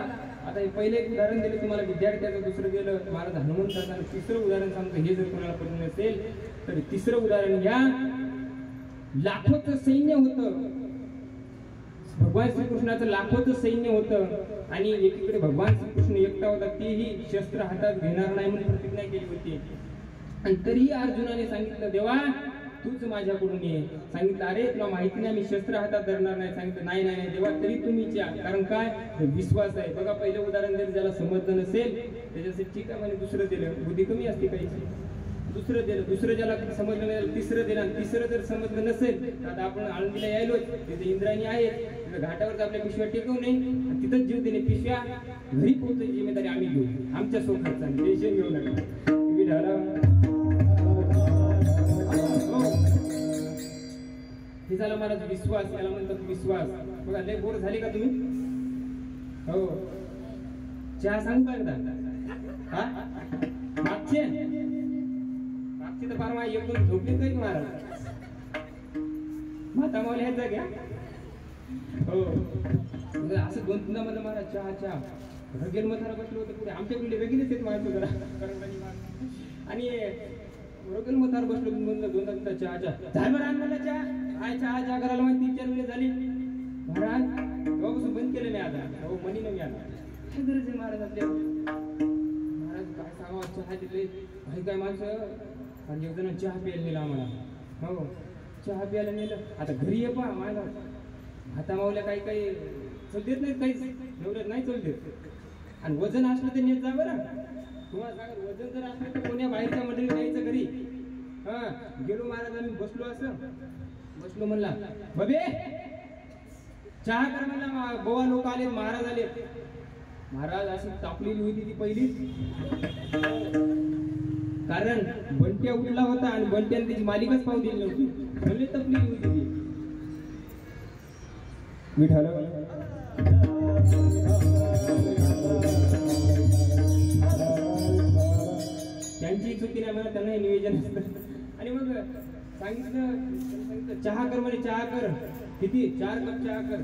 आता हे पहिले एक उदाहरण दिलं तुम्हाला विद्यार्थ्याचं, दुसरं गेलं महाराज हनुमंताचं, तिसरं उदाहरण सांगतो. हे जर कोणाला पटलं नसेल तर तिसरं उदाहरण घ्या. लाखोचं सैन्य होतं, भगवान श्रीकृष्णाचं लाखोचं सैन्य होतं आणि एकीकडे भगवान श्रीकृष्ण एकटा होता, तेही शस्त्र हातात घेणार नाही म्हणून प्रतिज्ञा केली होती. आणि तरीही अर्जुनाने सांगितलं देवा तूच माझ्याकडून ये. सांगितलं अरे तुला माहिती नाही मी शस्त्र हातात धरणार नाही. सांगितलं नाही नाही देवा तरी तुम्हीच या, कारण काय विश्वास आहे. बघा पहिलं उदाहरण दिलं, ज्याला समजलं नसेल त्याच्यासाठी ठीक आहे म्हणजे दुसरं दिलं, बुद्धी कमी असते काही. दुसरं दिलं, दुसरं ज्याला समजलं नाही तिसरं दिलं, आणि तिसरं जर समजलं नसेल तर आता आपण आळंदीला यायलो, तिथे इंद्रायणी आहे, तिथे घाटावर आपल्या पिशव्या टेकवू नये आणि तिथंच जीव देणे. पिशव्या घरी पोहोचायची जिम्मेदारी आम्ही घेऊ, आमच्या सोबतचा टेन्शन घेऊ नका. तुम्ही हे झालं महाराज विश्वास, याला म्हणतात विश्वास. बघा लय बोर झाले का तुम्ही? हो, चहा सांगू का एकदा? हा मागचे तर परवा एकदम झोपली काही महाराज माता मावली ह्याच घ्या. हो, असं 2-3 मध्ये महाराज चहा चहा रगेल मथारा बसलो होतं पुढे. आमच्याकडे रगेलच येत माहिती जरा, आणि रगेल मथार बसलो म्हणलं 2-3 चहा चहा झालं बरं आणला चहा. काय चहा करायला माहिती 3-4 वेळेस झाली महाराज. तेव्हापासून बंद केलं नाही आता. हो मनी नाही आला. काय गरज आहे महाराज आपल्या? महाराज काय सांगा चहा दिले काही काय माणसं. आणि एक जण चहा प्यायला नेला आम्हाला. हो, चहा प्यायला नेलं. आता घरी ये पहा मला हाता मावल्या काही काही चल देत नाहीत, काहीच एवढं नाही चल देत. आणि वजन असलं तर नेत जा बरं. तुम्हाला सांगा वजन जर असलं तर कोण्या बाहेरच्या मंडळी जायचं घरी. हा गेलो महाराज आम्ही बसलो म्हणला बबे चहा कर म्हणला. गोवा लोक आले, महाराज आले. महाराज अशी तापलेली होती ती पहिली, कारण बंट्या उठला होता आणि बंट्याने त्याची मालिकाच पाहू दिली नव्हती. भले तपलेली होती ती. विठाला त्यांची चुकी नाही म्हणा, त्यांना निवेदन असतं. आणि मग सांगितलं चहा कर म्हणे. चहा कर किती? 4 कप चहा कर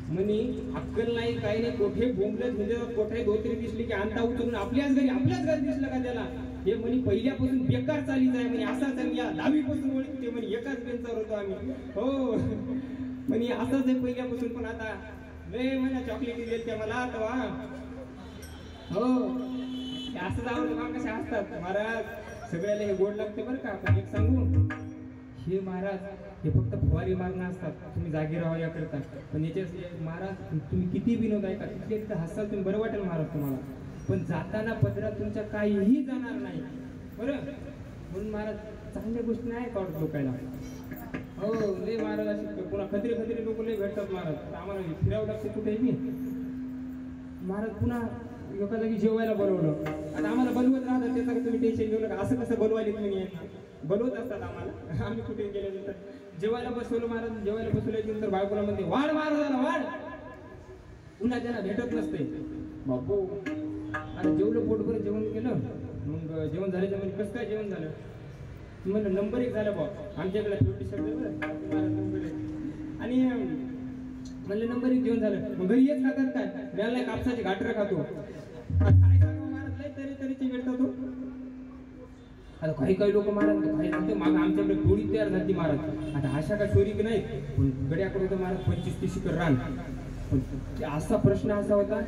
म्हणे. अक्कल नाही काही नाही, कोठे बोंबलत म्हणजे कोठे धोत्री दिसली की आणता उचलून आपल्याच घरी दिसलं का त्याला. हे म्हणे पहिल्यापासून बेकार चालीच आहे म्हणे. असाच आम्ही या 10वीपासून ओळखते म्हणे, एकाच बेंचावर होतो आम्ही. हो म्हणे असाच आहे पहिल्यापासून. पण आता लय म्हणे चॉकलेट दिली त्या मला तेव्हा. हो असं जाऊन बघा कशा असतात महाराज. सगळ्याला हे गोड लागते बरं का. पण एक सांगू, हे महाराज हे फक्त फवारी मारणं असतात. तुम्ही जागी राहा या करता. पण याच्या महाराज तुम्ही किती विनोद ऐका, तिथे एकदा हसाल तुम्ही, बरं वाटेल महाराज तुम्हाला. पण जाताना पदरात तुमच्या काहीही जाणार नाही बरं. म्हणून महाराज चांगल्या गोष्टी नाही का लोकांना. हो लय महाराज असे पुन्हा खत्री लोक लय भेटतात महाराज. आम्हाला फिरावं लागते कुठेही. महाराज पुन्हा एका जागी जेवायला बोलवलं. आता आम्हाला बनवत राहतात, त्याचा तुम्ही टेन्शन घेऊ नका. असं कसं बनवायला तुम्ही बनवत असतात आम्हाला. आम्ही कुठे गेल्यानंतर जेवायला बसवलं महाराज. जेवायला बसवल्यानंतर बायकोला म्हणते वाढ महाराजाला वाढ. पुन्हा त्यांना भेटत नसते बापू. आता जेवलं पोटभर जेवण केलं. मग जेवण झाल्याच्या म्हणजे कसं काय जेवण झालं म्हणलं नंबर 1 झालं बाबा आमच्याकडे. छोटी शब्द आणि म्हणलं नंबर 1 जेवण झालं. मग घरी येत खातात काय? त्याला कापसाचे घाटर खातो. काय सांगा महाराज लय तरीचे भेटतात तो. आता काही लोक महाराज काही सांगते माग आमच्याकडे टोळी तयार झाली महाराज. आता अशा का चोरी की नाही, पण गड्याकडे होतं महाराज 25-30 एकर रान. पण असा प्रश्न असा होता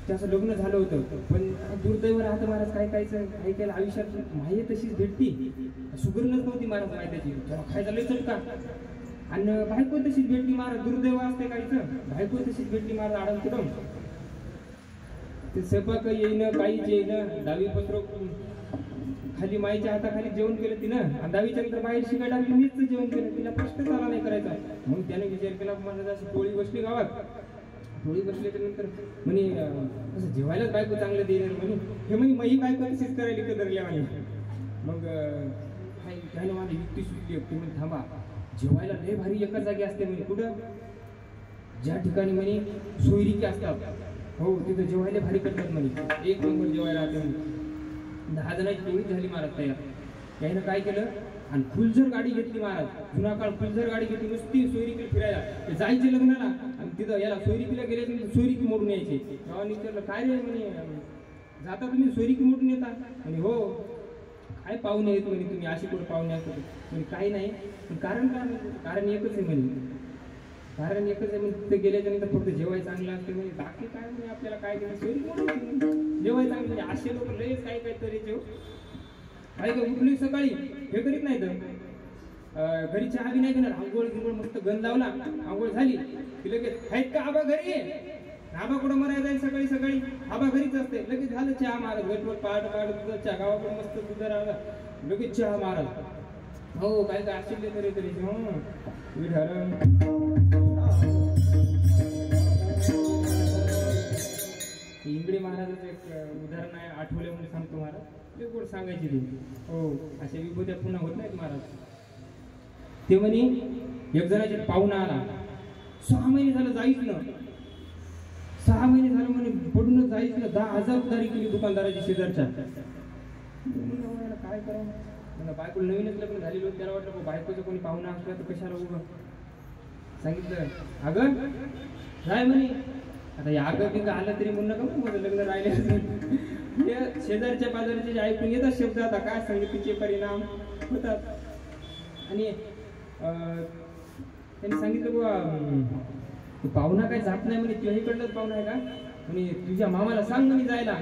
त्याचं लग्न झालं होतं, पण दुर्दैव राहतं महाराज. काय केलं आयुष्यात माये तशीच भेटती, सुगरणच नव्हती महाराज माय त्याची, जरा खायचा लय चटका. आणि बायको तशीच भेटली महाराज, दुर्दैव असते काहीचं, बायको तशीच भेटली महाराज आडम कुठं. ते स्वयंपाक येईन काहीच येईन, डावी पत्र खाली माईच्या हाताखाली जेवण केलं तिनं, आणि दहावीच्या नंतर बाहेर शिकायला लागली, मीच जेवण केलं, तिला प्रश्नच आला नाही करायचा. मग त्याने विचार केला महाराज, अशी टोळी बसली गावात, टोळी बसल्याच्या नंतर म्हणे असं जेवायलाच बायको चांगलं देणार म्हणे, हे म्हणे मही बायको तशीच करायला कदरल्या म्हणे. मग काय माझी युक्ती सुचली होती, म्हणे थांबा, जेवायला लय भारी एका जागी असते म्हणे, कुठं, ज्या ठिकाणी म्हणे सोयरिकी असतात, हो तिथं जेवायला भारी करतात म्हणे, एक नंबर जेवायला राहते म्हणे. 10 जणांची टोळी झाली महाराज तयार. त्यानं काय केलं, आणि फुलझर गाडी घेतली महाराज, जुना काळ फुलझर गाडी घेतली, नुसती सोयरिकीला फिरायला जायचे लग्नाला, आणि तिथं याला सोयरिकीला गेले सोयरिकी मोडून यायचे. तेव्हा विचारलं काय रे म्हणे, जाता तुम्ही सोयरिकी मोडून येता म्हणे, हो. काय पाहुणे आहेत म्हणे तुम्ही, अशी कुठं पाहुणे असतात म्हणजे, काही नाही, कारण एकच आहे म्हणे, कारण एकच आहे म्हणजे, तिथे गेल्याच्या नंतर फक्त जेवाय चांगलं असते म्हणजे, बाकी काय म्हणजे आपल्याला काय केलं, सोयरिकी मोडून जेवाय चांगलं म्हणजे. असे लोक लयच काय तरी जेव काय का उठली सकाळी हे करीत नाही तर घरी चहा बी नाही घेणार, आंघोळ गिंगोळ मस्त गंध लावला, आंघोळ झाली की लगेच आहेत का आबा घरी, आबा कुठं मरायला जाईल सकाळी सकाळी, आबा घरीच असते, लगेच झालं चहा महाराज, गटवर पाट चहा, गावाकडे मस्त दूध राहिला, लगेच चहा महाराज. हो काय काय असेल तरी इंगळे महाराजाचं एक उदाहरण आहे, आठवले म्हणून सांगतो महाराज, ते गोड सांगायची ती. हो अशा विभूत्या पुन्हा होत नाहीत महाराज. ते म्हणे एक जणाचे पाहुणा आला, 6 महिने झालं जाईच ना, 6 महिने झालं म्हणे पडूनच जाईच ना, 10,000 उधारी केली दुकानदाराची शेजारच्या. काय करावं मला, बायको नवीनच लग्न झालेलं होतं, त्याला वाटलं बायकोचं कोणी पाहुणा असलं तर कशाला उभं. सांगितलं अगं जाय म्हणे, आता या अगं आलं तरी म्हणू नका माझं लग्न राहिले असेल. शेजारच्या पाजारचे जे ऐकून येतात शब्द, आता काय सांगितले तिचे परिणाम होतात. आणि त्यांनी सांगितलं बुवा पाहुणा काय जात नाही म्हणे, तुझ्या इकडलंच पाहुणा आहे का म्हणे, तुझ्या मामाला सांग म्हणे जायला.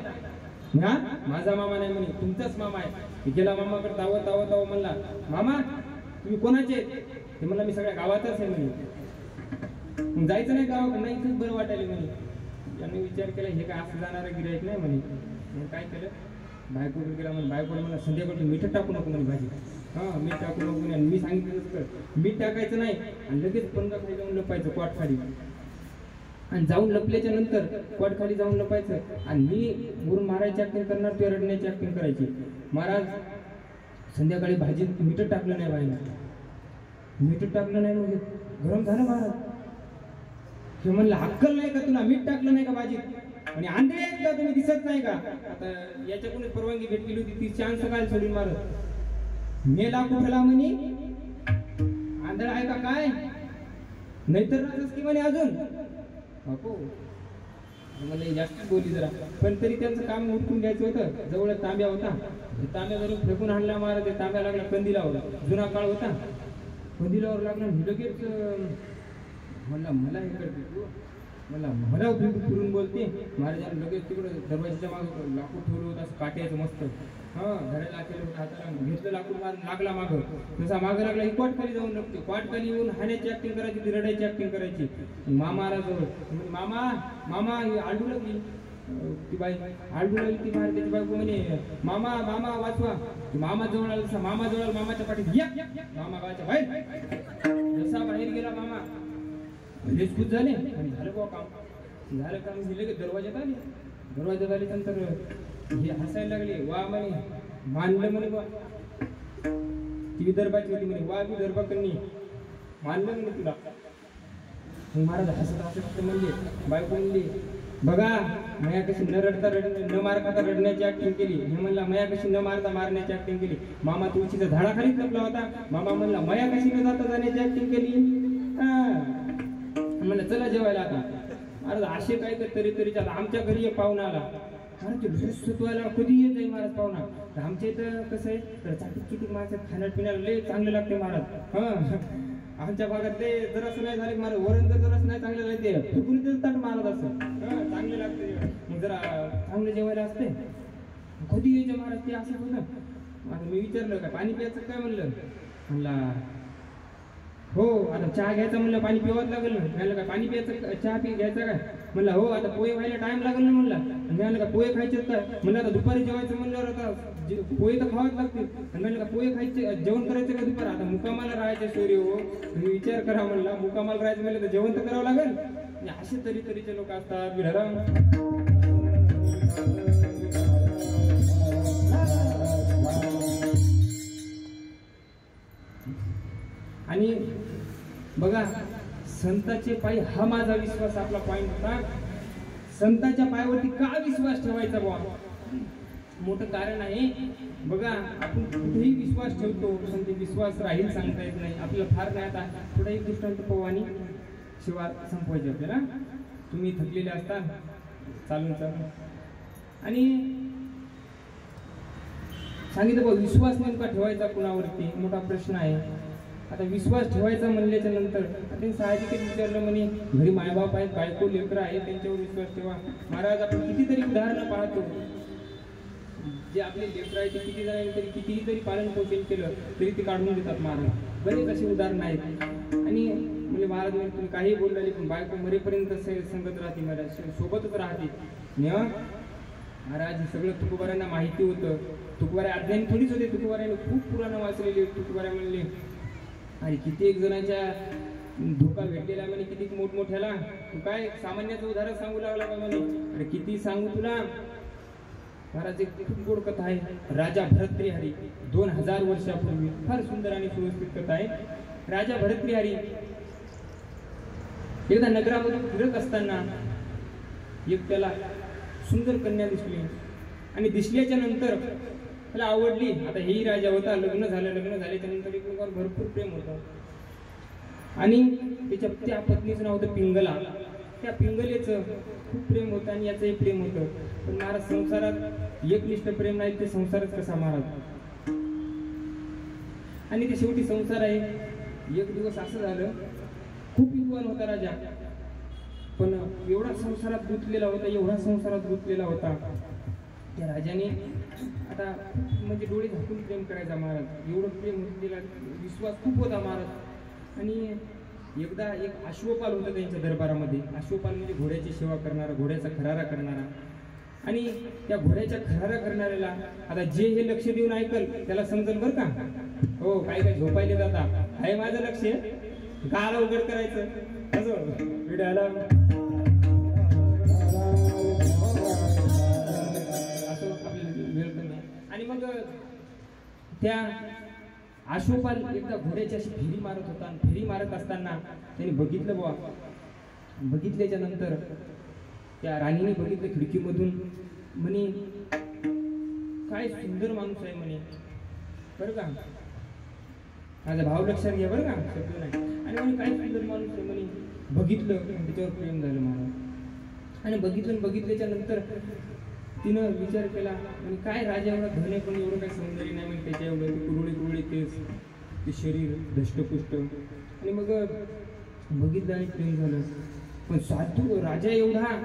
हा माझा मामा नाही म्हणे, तुमचाच मामा आहे. गेला मामाकडे तावं म्हणला, मामा तुम्ही कोणाचे, ते म्हणला मी सगळ्या गावातच आहे म्हणे. मग जायचं नाही गावाकडे, नाही इथंच बरं वाटायला म्हणे. याने विचार केला हे काय असं जाणारं गिरायक नाही म्हणे. मग काय केलं, बायकोकडे गेला म्हणे, बायकोने मला संध्याकाळी मीठ टाकू नको म्हणे भाजी, हा मीठ टाकू नको म्हणे. मी सांगितलं मीठ टाकायचं नाही, आणि लगेच पंगा खाली जाऊन लपायचं कॉट खाली, आणि जाऊन लपल्याच्या नंतर कॉट खाली जाऊन लपायचं, आणि मी वरून मारायची ऍक्टिंग करणार, ते रडण्याची ऍक्टिंग करायची. महाराज संध्याकाळी भाजीत मीठ टाकलं नाही, बाईला मीठ टाकलं नाही म्हणजे गरम झालं महाराज. हे म्हणलं अक्कल नाही का तुला, मीठ टाकलं नाही का भाजीत, आणि आंधळे आहेत का तुम्ही, दिसत नाही का. आता याच्याकडून परवानगी भेटलेली होती, ती चान्स काय सोडून मारत मेला कुठला म्हणे, आंधळ आहे का काय, नाहीतर राहतच की म्हणे अजून. बापू मला जास्त बोलली जरा, पण तरी त्यांचं काम उठून घ्यायचं होतं. जवळ तांब्या होता, तांब्या जरी फेकून आणला महाराज, तांब्या लागला कंदिलावर, जुना काळ होता, कंदिलावर लागला. लगेच म्हणला मला हे करते तू, मला फिरून बोलते. महाराजांनी लगेच तिकडं दरवाजाच्या मागं लाकूड ठेवलं होतं असं काट्याचं मस्त, हा घराला केलं होतं, हाताला घेतलं लाकूड, लागला मागं, जसा मागं लागला ही क्वाट खाली जाऊन लागते. क्वाट खाली येऊन हाण्याची ऍक्टिंग करायची, ती रडायची ऍक्टिंग करायची. मामा आला जवळ, म्हणजे मामा आलडू लागली ती बाई, आलडू लागली ती महाराजाची बायको म्हणे मामा वाचवा. मामा जवळ आला, मामा जवळ मामाच्या पाठीत या, मामा गावाच्या बाहेर. जसा बाहेर गेला मामा लगेच खुश झाले, आणि झालं बुवा काम, झालं काम. लगेच दरवाज्यात आले नंतर हे हसायला लागले, वा म्हणे मानलं म्हणे बा, ती विदर्भाची होती म्हणे, वा विदर्भाकडनी मानलं म्हणे तुला. महाराज हसत म्हणले, बायको म्हणली बघा मया कशी न रडता न मारता रडण्याची ऍक्टिंग केली. हे म्हणला मया कशी न मारता मारण्याची ऍक्टिंग केली. मामा तुळशीच्या झाडाखालीच लपला होता. मामा म्हणला मया कशी न जाता जाण्याची ऍक्टिंग केली. म्हणलं चला जेवायला आता. महाराज असे काय तरी आमच्या घरी एक पाहुणा आला. अरे ते लुसुतवायला कधी येत आहे महाराज पाहुणा. तर आमच्या इथं कसं आहे तर चाटूक चुटूक माणसं खाण्यापिण्याला लय चांगलं लागते महाराज. आमच्या भागात ते जरासं नाही झालं मला वरण जर जरासं नाही चांगलं लागते फेकून ते ताट मारत असं चांगले लागते मग जरा चांगलं जेवायला असते कधी यायचं महाराज ते असं होतं आता मी विचारलं काय पाणी प्यायचं काय म्हणला हो आता चहा घ्यायचा म्हणलं पाणी पिवाच लागेल ना म्हणलं काय पाणी प्यायचं चहा घ्यायचा काय म्हणलं हो आता पोहे व्हायला टाइम लागेल ना म्हणला म्हणलं का पोहे खायचे काय म्हणलं आता दुपारी जेवायचं म्हणल्यावर आता पोहे तर खावाच लागतील म्हणलं का पोहे खायचे जेवण करायचं का दुपार आता मुकामाला राहायचे सूर्य हो तुम्ही विचार करा म्हणला मुकामाला राहायचं म्हणलं तर जेवण तर करावं लागेल असे तरीचे लोक असतात विढाराम आणि बघा संतांचे पायी हा माझा विश्वास आपला पॉइंट होता संतांच्या पायावरती का विश्वास ठेवायचा बुवा मोठं कारण आहे बघा आपण कुठेही विश्वास ठेवतो पण ते विश्वास राहील सांगता येत नाही आपल्याला फार नाही आता थोडा एक दृष्टांत पाहू आणि शिवाय संपवायचे आपल्याला तुम्ही थकलेले असता चालून आणि सांगितलं बघ विश्वास नेमका ठेवायचा कुणावरती मोठा प्रश्न आहे आता विश्वास ठेवायचा म्हणल्याच्या नंतर ते साहजिकच विचारलं म्हणे घरी मायबाप आहेत बायको लेकरं आहेत त्यांच्यावर विश्वास ठेवा महाराज आपण कितीतरी उदाहरणं पाहतो जे आपले लेकरं आहेत ते किती जणांनी तरी कितीही तरी पालन पोषण केलं तरी ते काढून देतात महाराज बरेच अशी उदाहरणं आहेत आणि म्हणजे महाराज म्हणजे तुम्ही काही बोलले पण बायको मरेपर्यंत संगत राहते महाराज सोबतच राहते महाराज हे सगळं तुकोबाऱ्यांना माहिती होतं तुकोबारे अध्ययन थोडीच होते तुकोबाऱ्याने खूप पुराणं वाचलेले तुकोबाऱ्या म्हणले आणि किती एक जणांच्या धोका भेटलेला म्हणे किती मोठमोठ्याला तू काय सामान्याचं उदाहरण सांगू लागला का म्हणे अरे किती सांगू तुला महाराज एक खूप गोड कथा आहे राजा भरतृहरी 2000 वर्षापूर्वी फार सुंदर आणि सुव्यवस्थित कथा आहे राजा भरतृहरी एकदा नगरामधून फिरत असताना एक त्याला सुंदर कन्या दिसली आणि दिसल्याच्या नंतर त्याला आवडली आता हेही राजा होता लग्न झाल्याच्या नंतर एकमेकांवर भरपूर प्रेम होतं आणि त्या पत्नीचं नाव होतं पिंगला त्या पिंगलेचं खूप प्रेम होतं आणि याचंही प्रेम होतं पण महाराज संसारात एकनिष्ठ प्रेम नाही ते संसारच कसा महाराज आणि ते शेवटी संसार आहे एक दिवस असं झालं खूप विद्वान होता राजा पण एवढा संसारात गुंतलेला होता त्या राजाने आता म्हणजे डोळे झाकून प्रेम करायचा महाराज एवढं प्रेम होतं विश्वास खूप होता महाराज आणि एकदा एक अश्वपाल होता त्यांच्या दरबारामध्ये अश्वपाल म्हणजे घोड्याची सेवा करणारा घोड्याचा खरारा करणारा आणि त्या घोड्याच्या खरारा करणाऱ्याला आता जे हे लक्ष देऊन ऐकल त्याला समजेल बरं का हो काय काय झोपायले जाता आहे माझं लक्ष गाला उघड करायचं असं विडायला आणि मग त्या अश्वपाल एकदा घोड्याची अशी फेरी मारत होता आणि फेरी मारत असताना त्याने बघितलं बुवा बघितल्याच्या नंतर त्या राणीने बघितलं खिडकीमधून म्हणे काय सुंदर माणूस आहे म्हणे बरं का माझा भाव लक्षात घ्या बरं का शब्द नाही आणि म्हणे काय सुंदर माणूस आहे म्हणे बघितलं त्याच्यावर प्रेम झालं महाराज आणि बघितल्याच्या नंतर तिनं विचार केला आणि काय राजा एवढा धन आहे पण एवढं काही सौंदर्य नाही म्हणजे त्याच्या एवढं कुरळी केस ते शरीर धष्टपुष्ट आणि मग बघितलं आणि प्रेम झालं पण साधू राजा एवढा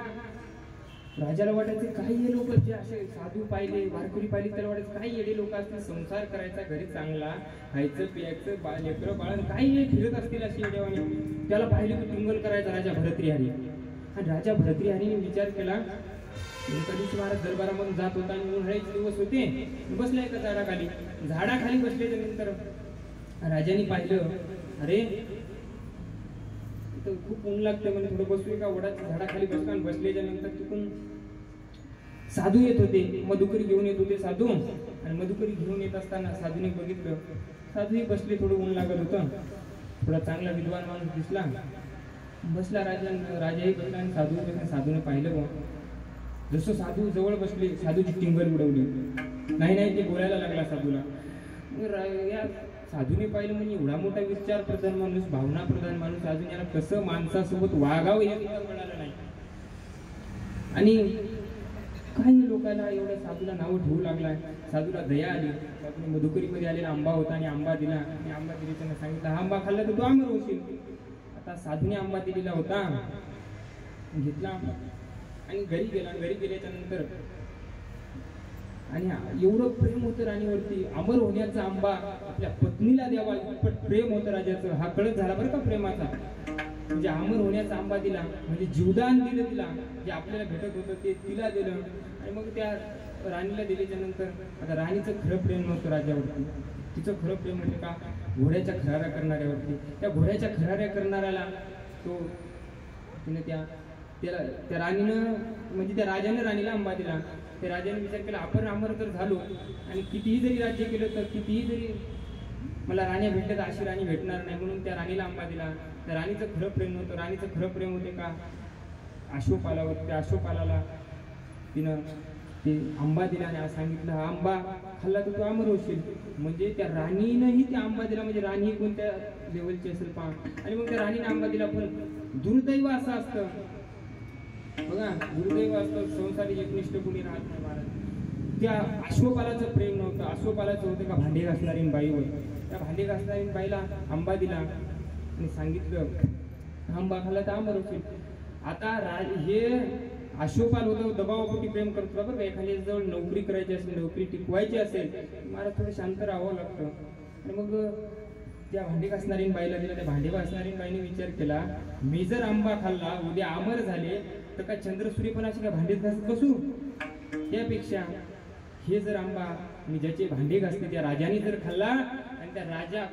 राजाला वाटायचं काही हे लोक जे असे साधू पाहिले वारकरी पाहिले त्याला वाटायचं काही येडे लोक असतील संसार करायचा घरी चांगला खायचं प्यायचं लेकरं बाळण काही हे फिरत असतील अशी येडेवाणी त्याला पाहिले की टिंगल करायचा राजा भरतृहरी आणि राजा भरतृहरीने विचार केला कधीच महाराज दरबारामधून जात होता आणि उन्हाळ्याचे दिवस होते बसला एका झाडाखाली बसल्याच्या नंतर राजाने पाहिलं अरे इथं खूप ऊन लागतं म्हणजे थोडं बसू का वडाच्या झाडाखाली बसला आणि बसल्याच्या नंतर तिथून साधू येत होते मधुकरी घेऊन येत होते साधू आणि मधुकरी घेऊन येत असताना साधूने बघितलं साधूही बसले थोडं ऊन लागत होतं थोडा चांगला विद्वान माणूस दिसला बसला राजाही बसला आणि साधूने पाहिलं जसं साधू जवळ बसले साधूची टिंगल उडवली नाही ते बोलायला लागला साधूला या साधूने पाहिलं म्हणजे एवढा मोठा विचार प्रधान माणूस भावना प्रधान माणूस अजून याला कसं माणसासोबत वागावं हे सुद्धा कळालं नाही आणि काही लोकांना एवढ्या साधूला नावं ठेवू लागला. साधूला दया आली. साधूने मधुकरीमध्ये आलेला आंबा होता आणि आंबा दिला आणि आंबा दिल्याच्यानं सांगितलं, हा आंबा खाल्ला तर तू अमर होशील. आता साधूने आंबा दिलेला होता, घेतला आणि घरी गेला. घरी गेल्याच्या नंतर आणि एवढं प्रेम होतं राणीवरती, अमर होण्याचा आंबा आपल्या पत्नीला द्यावा इतपत प्रेम होतं राजाचं. हा कळत झाला बरं का प्रेमाचा. म्हणजे अमर होण्याचा आंबा दिला म्हणजे जीवदान दिलं तिला, जे आपल्याला भेटत होतं ते तिला दिलं. आणि मग त्या राणीला दिल्याच्या नंतर आता राणीचं खरं प्रेम नव्हतं राजावरती. तिचं खरं प्रेम म्हणजे का, घोड्याच्या खराऱ्या करणाऱ्यावरती. त्या घोड्याच्या खराऱ्या करणाऱ्याला तो तिने त्या राणीनं म्हणजे त्या राजाने राणीला आंबा दिला. त्या राजाने विचार केला, आपण अमर जर झालो आणि कितीही जरी राज्य केलं तर कितीही जरी मला राण्या भेटल्या तर अशी राणी भेटणार नाही. म्हणून त्या राणीला आंबा दिला. त्या राणीचं खरं प्रेम नव्हतं. राणीचं खरं प्रेम होते का अश्वपालावर. त्या अश्वपालाला तिनं ते आंबा दिला आणि सांगितलं, हा आंबा खाल्ला तर तू अमर होशील. म्हणजे त्या राणीनंही ते आंबा दिला. म्हणजे राणी कोणत्या लेवलची असेल पहा. आणि मग त्या राणीने आंबा दिला. पण दुर्दैव असं असतं बघा, दुर्दैव असतं संसारी एकनिष्ठ कोणी राहत नाही महाराज. त्या अश्वपालाचं प्रेम नव्हतं. अश्वपालाचं होतं का भांडे घासणारी बाईवर. त्या भांडे घासणारी बाईला आंबा दिला आणि सांगितलं, आंबा खाल्ला तर अमर होशील. आता हे अश्वपाल होतं दबावापोटी प्रेम करत होता बरं का. एखाद्या जवळ नोकरी करायची असेल, नोकरी टिकवायची असेल, मला थोडं शांत राहावं लागतं. आणि मग त्या भांडे घासणारी बाईला दिला. त्या भांडे घासणारी बाईने विचार केला, मी जर आंबा खाल्ला उद्या अमर झाले तर काय चंद्रसूर्य पण अशी काय भांडे घासत बसू. त्यापेक्षा हे जर आंबा मी ज्याचे भांडे घासते त्या राजाने जर खाल्ला आणि त्या राजा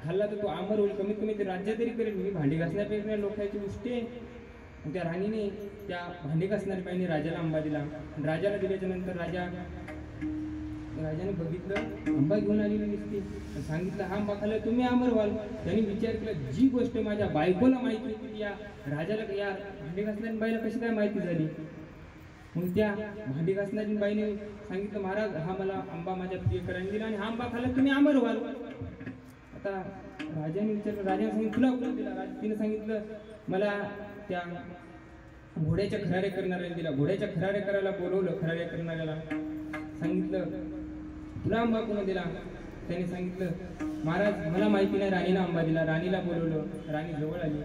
खाल्ला तर तो अमर होईल. कमीत कमी ते राज्य तरी करेल. मी भांडे घासण्यापेक्षा लोकांची गोष्टी आहे. त्या राणीने त्या भांडे घासणारी बाईने राजाला आंबा दिला. राजाला दिल्याच्या नंतर राजाने बघितलं आंबा घेऊन आलेली दिसते. सांगितलं, हा आंबा खाल्ला तुम्ही अमर व्हाल. त्यांनी विचार केला, जी गोष्ट माझ्या बायकोला माहिती होती या राजाला या भांडे घासणारी बाईला कशी काय माहिती झाली. मग त्या भांडी घासणारी बाईने सांगितलं, महाराज हा मला आंबा माझ्या प्रियकरांनी दिला आणि हा आंबा खाल्ला तुम्ही अमर व्हाल. आता राजाने विचारलं, राजाने सांगितलं तुला कोण दिला. तिने सांगितलं, मला त्या घोड्याच्या खरारे करणाऱ्याला दिला. घोड्याच्या खरारे करायला बोलवलं. खरारे करणाऱ्याला सांगितलं, तुला आंबा कोण दिला. त्याने सांगितलं, महाराज मला माहिती नाही, राणीने आंबा दिला. राणीला बोलवलं. राणी जवळ आली.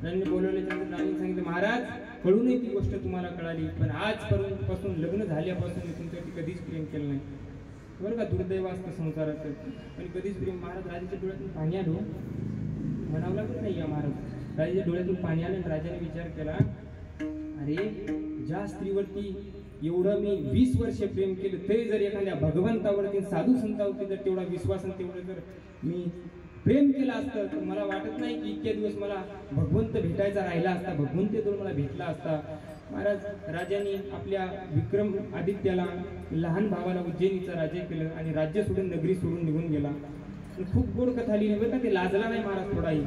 राणीने बोलवल्याच्यानंतर राणीने सांगितलं, महाराज कळूनही ती गोष्ट तुम्हाला कळाली, पण आजपासून लग्न झाल्यापासून मी तुमच्यावरती कधीच प्रेम केलं नाही बरं का. दुर्दैव असतं संसाराचं. पण कधीच प्रेम. महाराज राजाच्या डोळ्यातून पाणी आलो. म्हणावं लागत नाही या महाराज. राजाच्या डोळ्यातून पाणी आलं. राजाने विचार केला, अरे ज्या स्त्रीवरती एवढं मी 20 वर्ष प्रेम केलं तरी जर एखाद्या भगवंतावरती साधू संतावरती जर तेवढा विश्वास आणि तेवढं जर मी प्रेम केलं असतं तर मला वाटत नाही की इतक्या दिवस मला भगवंत भेटायचा राहिला असता. भगवंत तो मला भेटला असता. महाराज राजाने आपल्या विक्रम आदित्याला लहान भावाला उज्जैनीचा राज्य केलं आणि राज्य सोडून नगरी सोडून निघून गेला. खूप गोड कथा लिहिली बरं का. ते लाजला नाही महाराज थोडाही.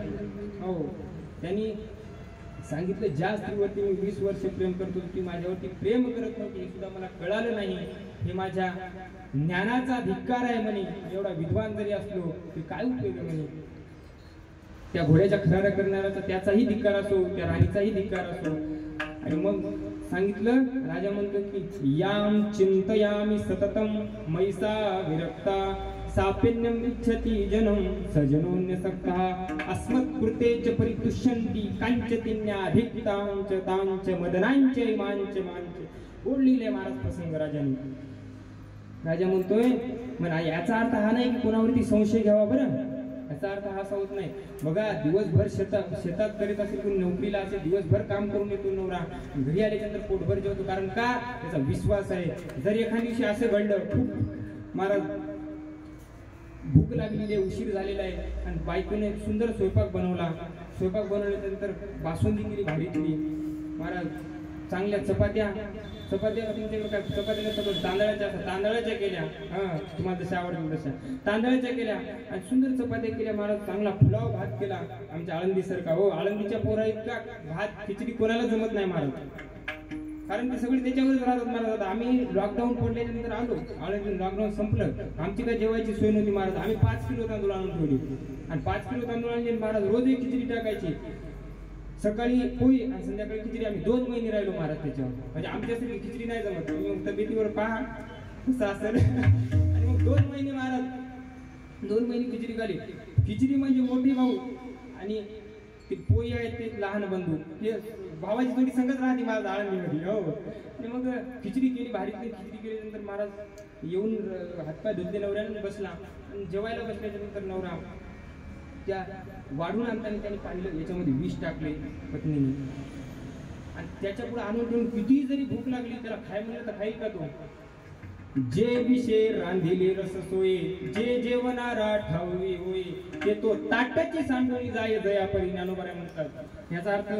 हो, त्यांनी सांगितलं, ज्या स्त्रीवरती मी 20 वर्ष प्रेम करतो ती माझ्यावरती प्रेम करत नव्हती हे सुद्धा मला कळालं नाही. हे माझ्या ज्ञानाचा धिक्कार आहे म्हणे. एवढा विद्वान जरी असलो तरी काय उपयोग आहे म्हणे. त्या घोड्याच्या खराऱ्या करणाऱ्याचा त्याचाही धिक्कार असो, त्या राणीचाही धिक्कार असो. आणि मग सांगितलं, राजा म्हणतो की याम चिंतयामि सततम मैसा विरक्ता सापेन्यम इच्छति जनम सजनोन्यसक्तः अस्मत्कृतेच परितुष्यन्ति कांचतिन्याधिक्तांच तांच मदनांच इमांच मांच. ओढलेले महाराज प्रसंग राजाने. राजा म्हणतोय, म्हणा याचा अर्थ हा नाही की कोणावरती संशय घ्यावा बरं. याचा अर्थ हा असा होत नाही. बघा दिवसभर शेतात करीत असेल, कोणी नोकरीला असेल, दिवसभर काम करून येतो नवरा, घरी आल्याच्यानंतर पोटभर जेवतो. कारण का, त्याचा विश्वास आहे. जर एखाद्या दिवशी असं घडलं, खूप महाराज भूक लागलेली आहे, उशीर झालेला आहे आणि बायकोने सुंदर स्वयंपाक बनवला. स्वयंपाक बनवल्यानंतर बासुंदी केली भारीतली. महाराज चांगल्या चपात्या तुमच्याकडे काय चपात्या नसतात, तांदळाच्या केल्या. तुम्हाला जशा आवडतील तशा तांदळाच्या केल्या आणि सुंदर चपात्या केल्या. महाराज चांगला पुलाव भात केला आमच्या आळंदी सारखा. हो, आळंदीच्या पोरा इतका भात खिचडी कोणाला जमत नाही महाराज. कारण ते सगळे त्याच्यावरच राहतात महाराज. आम्ही लॉकडाऊन पडल्यानंतर आलो, आळंदी लॉकडाऊन संपलं, आमची काय जेवायची सोय नव्हती महाराज. आम्ही 5 किलो तांदूळ आणून ठेवली आणि 5 किलो तांदूळ आणले महाराज. रोज एक खिचडी टाकायची. सकाळी पोळी आणि संध्याकाळी खिचडी. आम्ही 2 महिने राहिलो महाराज त्याच्यावर. म्हणजे आमच्यासाठी खिचडी नाही जमत, तुम्ही मग तब्येतीवर पहा कसं असेल. आणि मग 2 महिने महाराज 2 महिने खिचडी खाली. खिचडी म्हणजे मोठी भाऊ आणि ते पोळी आहेत ते लहान बंधू, हे भावाची थोडी संगत राहते महाराज आळंदीमध्ये. हो. आणि मग खिचडी केली, भारीतली खिचडी केल्यानंतर महाराज येऊन हातपाय धुतले, नवऱ्याने बसला आणि जेवायला बसल्याच्या नंतर नवरा त्या वाढून आणताना त्याने पाहिलं याच्यामध्ये विष टाकले पत्नीने. आणि त्याच्या पुढे आणून ठेवून किती जरी भूक लागली त्याला खाय म्हणलं तर खाईल का तो. जे विषे रांधिले रस सोये, जे जेवणारा ठाऊवी होई, ते तो ताटाची सांडोळी जाय जया परी ज्ञानोबा म्हणतात. याचा अर्थ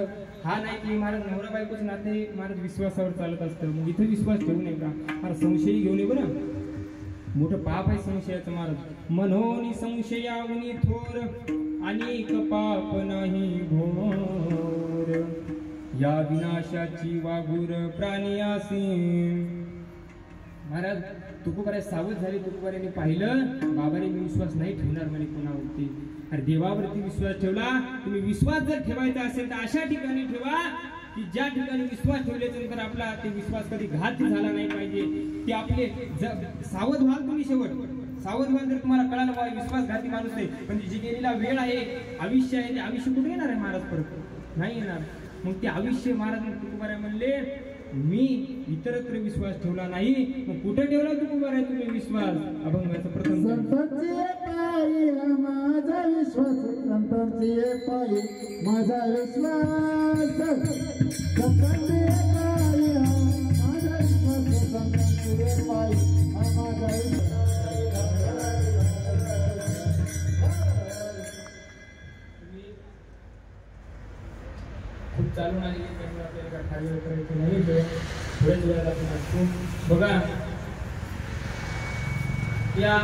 हा नाही की महाराज नवरा बायकोच नाते महाराज विश्वासावर चालत असतं. मग इथे विश्वास ठेवू नये का, महाराज संशयी घेऊन ये बरं. मोठं पाप आहे संशयाचं महाराज. मनोनी संशयावनी थोर, अनेक पाप नाही घोर, या विनाशाची वागूर प्राणियासी. महाराज तुकोबाराय सावध झाले. तुकोबाराने पाहिलं बाबाने मी विश्वास नाही ठेवणार म्हणे कोणावरती. अरे देवावरती विश्वास ठेवला. तुम्ही विश्वास जर ठेवायचा असेल तर अशा ठिकाणी ठेवा की ज्या ठिकाणी विश्वास ठेवल्याच्या नंतर आपला ते विश्वास कधी घात झाला नाही पाहिजे. ते आपले सावध व्हाल तुम्ही. शेवट सावध व्हाल जर तुम्हाला कळालं बाबा विश्वासघाती माणूस आहे, म्हणजे जी गेलेला वेळ आहे आयुष्य आहे ते आयुष्य कुठे येणार आहे महाराज, परत नाही येणार. मग ते आयुष्य महाराज तुकोबाराय म्हणले मी इतरत्र विश्वास ठेवला नाही. मग कुठे ठेवला तुकोबाराय तुम्ही विश्वास. अभंगाचा प्रथम संतांची पायी माझा विश्वास, संतांची पायी माझा विश्वास, संतांची पायी माझा विश्वास, संतांची पायी माझा विश्वास. खूप चालून आलेली त्यामुळे आपल्याला खाली करायचं नाही. थोड्याच वेळात आपण बघा या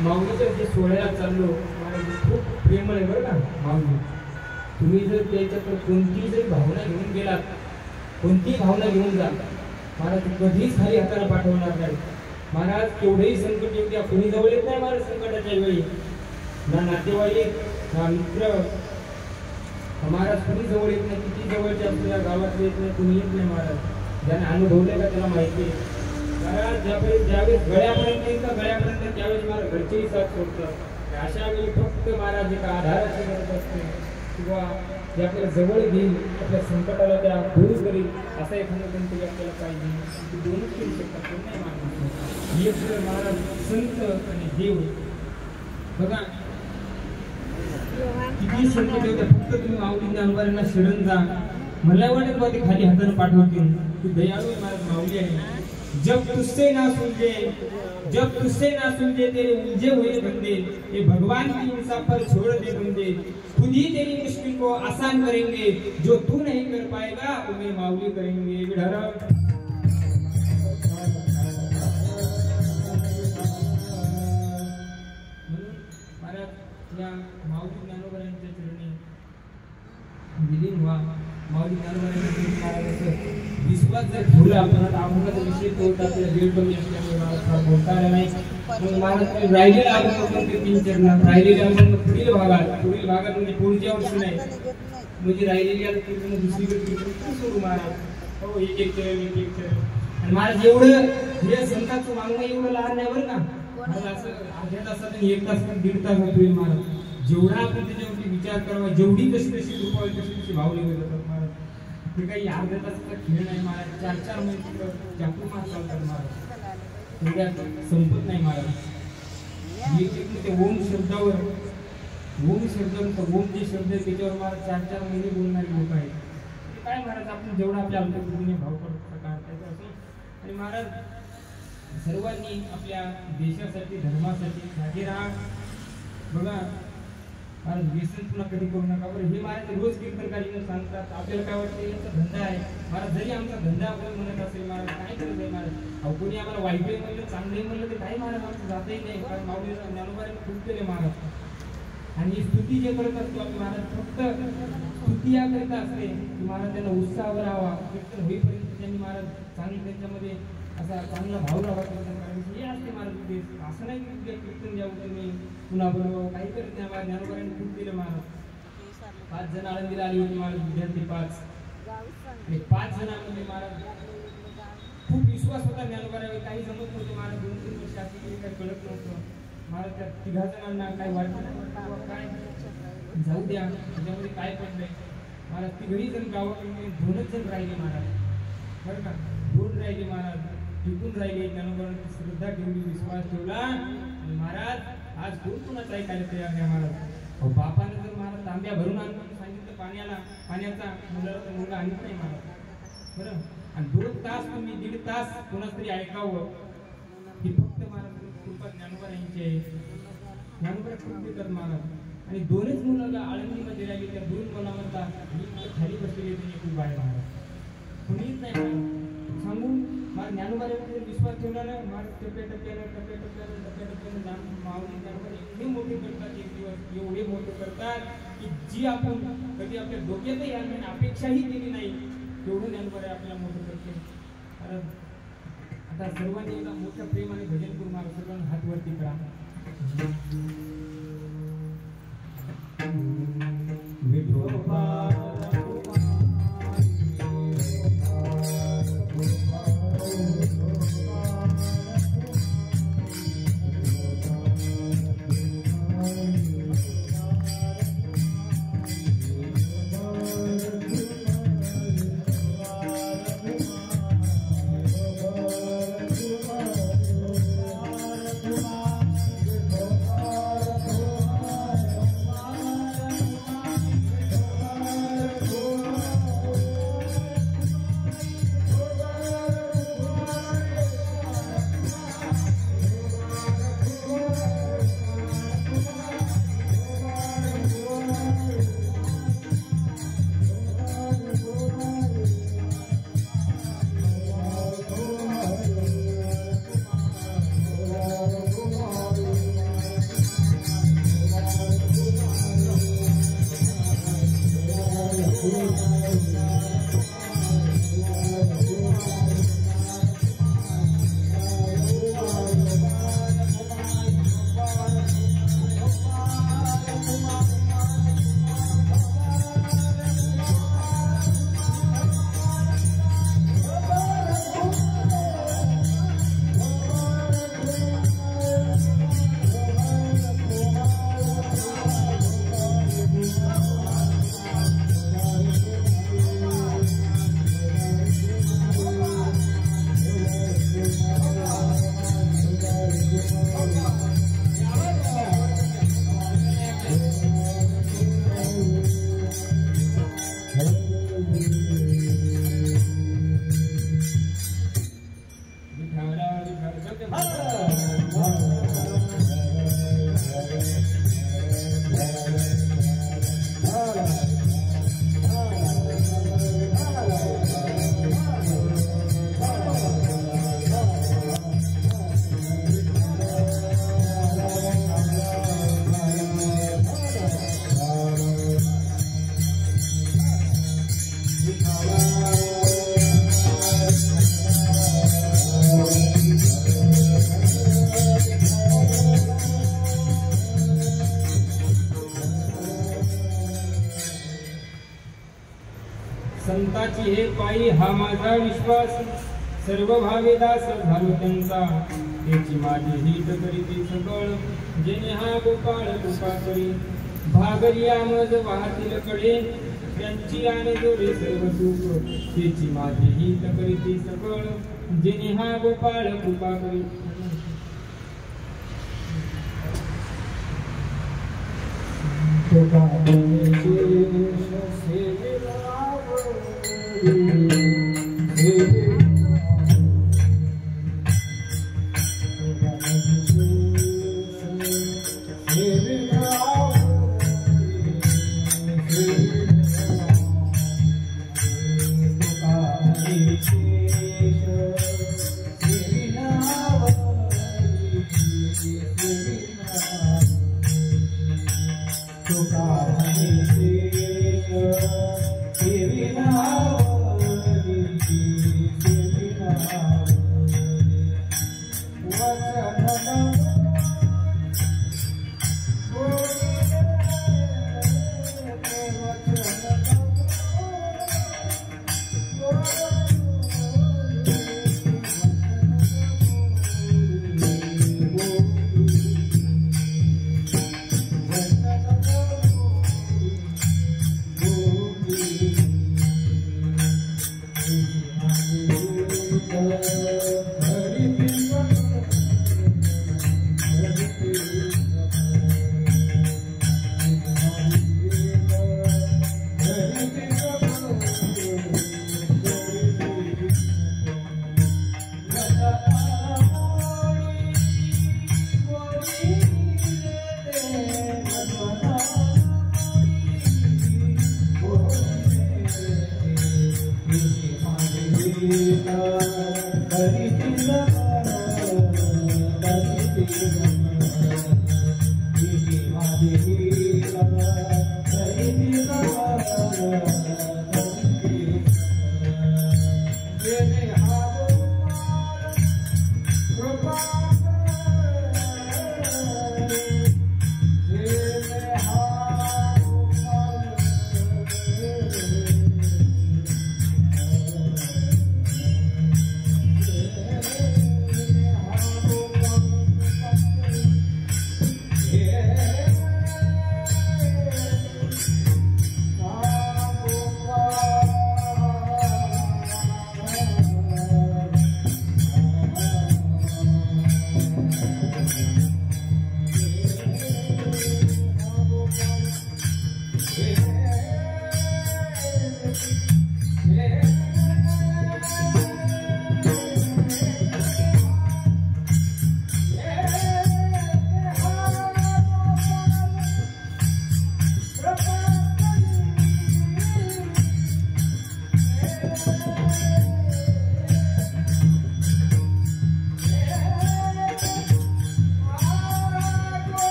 माऊलीच्या जे सोहळ्याला चाललो महाराज खूप प्रेमळ आहे बरं का माऊली. तुम्ही जर त्याच्यात कोणतीही जरी भावना घेऊन गेलात, कोणतीही भावना घेऊन जा, महाराज कधीच खाली हाताला पाठवणार नाही. महाराज केवढेही संकट येऊ द्या, कोणी जवळ येत नाही महाराज संकटाच्या वेळी. ना नातेवाईक ना मित्र महाराज कुणी जवळ येत नाही. किती जवळचे आपल्या गावातले येत नाही, कुणी येत नाही महाराज. ज्याने अनुभवले का त्याला माहिती आहे. महाराज ज्यावेळेस गळ्यापर्यंत येईल का गळ्यापर्यंत त्यावेळेस महाराज घरचेही साथ सोडतात. अशा वेळी फक्त महाराज एका आधाराची गरज असते किंवा जे आपल्याला जवळ घेईल, आपल्या संकटाला त्या दूर करील असा एखादा कोणतरी आपल्याला पाहिजे. ते दोनच करू शकतात, कोण नाही मानतात. एक तर महाराज संत आणि देव. बघा किती संकट होते, फक्त तुम्ही माऊली ज्ञानोबांना शरण जा. मला वाटत बा ते खाली हाताने पाठवतील. तू दयाळू महाराज माऊली आहे. जब तुझसे ना सुलझे तेरे उलझे हुए बंदे, ये भगवान की इंसाफ पर छोड़ दे बंदे, खुद ही तेरी मुश्किल को आसान करेंगे, जो तू नहीं कर पाएगा वो मेरी माऊली करेंगे. विढारा महाराज या माऊली ज्ञानोबांच्या चरणी विलीन व्हा. माऊली ज्ञानोबांच्या विश्वास जर ठेवला आपण अभंगाचा विषय तो आपल्याला वेळ कमी असल्यामुळे मला बोलता आला नाही. मग महाराज राहिलेले अभंग ते 3 चरणात राहिलेले अभंग पुढील भागात म्हणजे पुढच्या वर्षी नाही, म्हणजे राहिलेली आता कीर्तन दुसरीकडे कीर्तन सुरू महाराज. हो एक चरण. आणि महाराज एवढं हे संतांचं वाङ्मय एवढं लहान नाही बरं का. महाराज असं अर्ध्या तासात 1 तास 1.5 तास होईल महाराज. जेवढा आपण त्याच्यावरती विचार करावा, जेवढी जशी कृपा होईल तशी भाव लिहिली जातात महाराज. हे काही अर्ध्या तासाचा खेळ नाही महाराज. 4-4 महिने चाकूमार चालतात महाराज. एवढ्या संपत नाही महाराज. ते ओम शब्दावर ओम जे शब्द आहे त्याच्यावर महाराज 4-4 महिने बोलणारे लोक आहेत. काय महाराज आपण जेवढा आपल्या अल्पबुद्धीने भाव करतो काढता असेल. आणि महाराज सर्वांनी आपल्या देशासाठी धर्मासाठी जागे राहा. बघा महाराज व्यसन पुन्हा कधी करू नका बरं. हे महाराज रोज कीर्तनकारीनं सांगतात. आपल्याला काय वाटतं यांचा धंदा आहे महाराज. जरी आमचा धंदा आपण म्हणत असेल महाराज काय करत आहे महाराज. अहो कोणी आम्हाला वाईटही म्हणलं चांगलंही म्हणलं तर काही महाराज आमचं जातही नाही. कारण माऊली ज्ञानोबांनी खूप केले महाराज. आणि स्तुती जे करत असतो आपण महाराज फक्त स्तुती याकरिता असते की महाराज त्यांना उत्साहावर राहावा. कीर्तन होईपर्यंत त्यांनी महाराज चांगली त्यांच्यामध्ये असा चांगला भाव राहावा कीर्तन करायचं हे असते महाराज उद्देश. असं नाही की कीर्तन द्यावं तुम्ही पुन्हा बनवावं काही करत नाही. ज्ञानोबांनी खूप केलं महाराज. 5 जण आळंदीला आली होती महाराज, विद्यार्थी 5 आणि 5 जणांमध्ये महाराज खूप विश्वास होता ज्ञानोबारावर. काही जमत नव्हतं महाराज, 2-3 वर्ष असली काही कळत नव्हतं महाराज. त्या 3 जणांना काही वाटलं नाही, काय जाऊ द्या त्याच्यामध्ये काय पडलंय महाराज. 3 जण गावाकडे 2च जण राहिले महाराज, बरं का 2 राहिले महाराज, टिकून राहिले. ज्ञानोबारांची श्रद्धा ठेवली, विश्वास ठेवला आणि महाराज आज कोण कोणाचं ऐकायला तयार नाही महाराज. बापाने जर महाराज तांब्या भरून आणून सांगितलं पाण्याचा मुलगा आणत नाही महाराज, बरं. आणि 2 तास तुम्ही 1.5 तास कोणाच तरी ऐकावं ही फक्त महाराज कृपा ज्ञानोबा यांची आहे. ज्ञानोबा खूप देतात महाराज. आणि 2च मुलाला आळंदीमध्ये राहिली, त्या 2 मुलांमधला मी खाली बसलेली त्यांनी खूप आहे महाराज, कुणीच नाही महाराज. सांगून मला ज्ञानोबा यांच्यावर विश्वास ठेवला नाही महाराज. टप्प्याटप्प्यानं माऊली ज्ञानोबा एवढे मोठे करतात, एक दिवस एवढे मोठे करतात की जी आपण कधी आपल्या डोक्यातही आली नाही, अपेक्षाही केली नाही, तेवढं ज्ञानोबा आपल्याला मोठं करते. आता सर्वांनी एकदा मोठ्या प्रेमाने भजन करून मला सर्वांना हात वरती करा. संताची हे पायी हा माझा विश्वास, सर्व भावे दास झालो त्यांचा, त्याची माझी हित करीती सकळ, जेणे हा गोपाळ कृपा करी. भागरिया मज वाहतील कडे, त्यांची आने जोडे सर्व सुख, त्याची माझी हित करीती सकळ, जेणे हा गोपाळ कृपा करी. तुका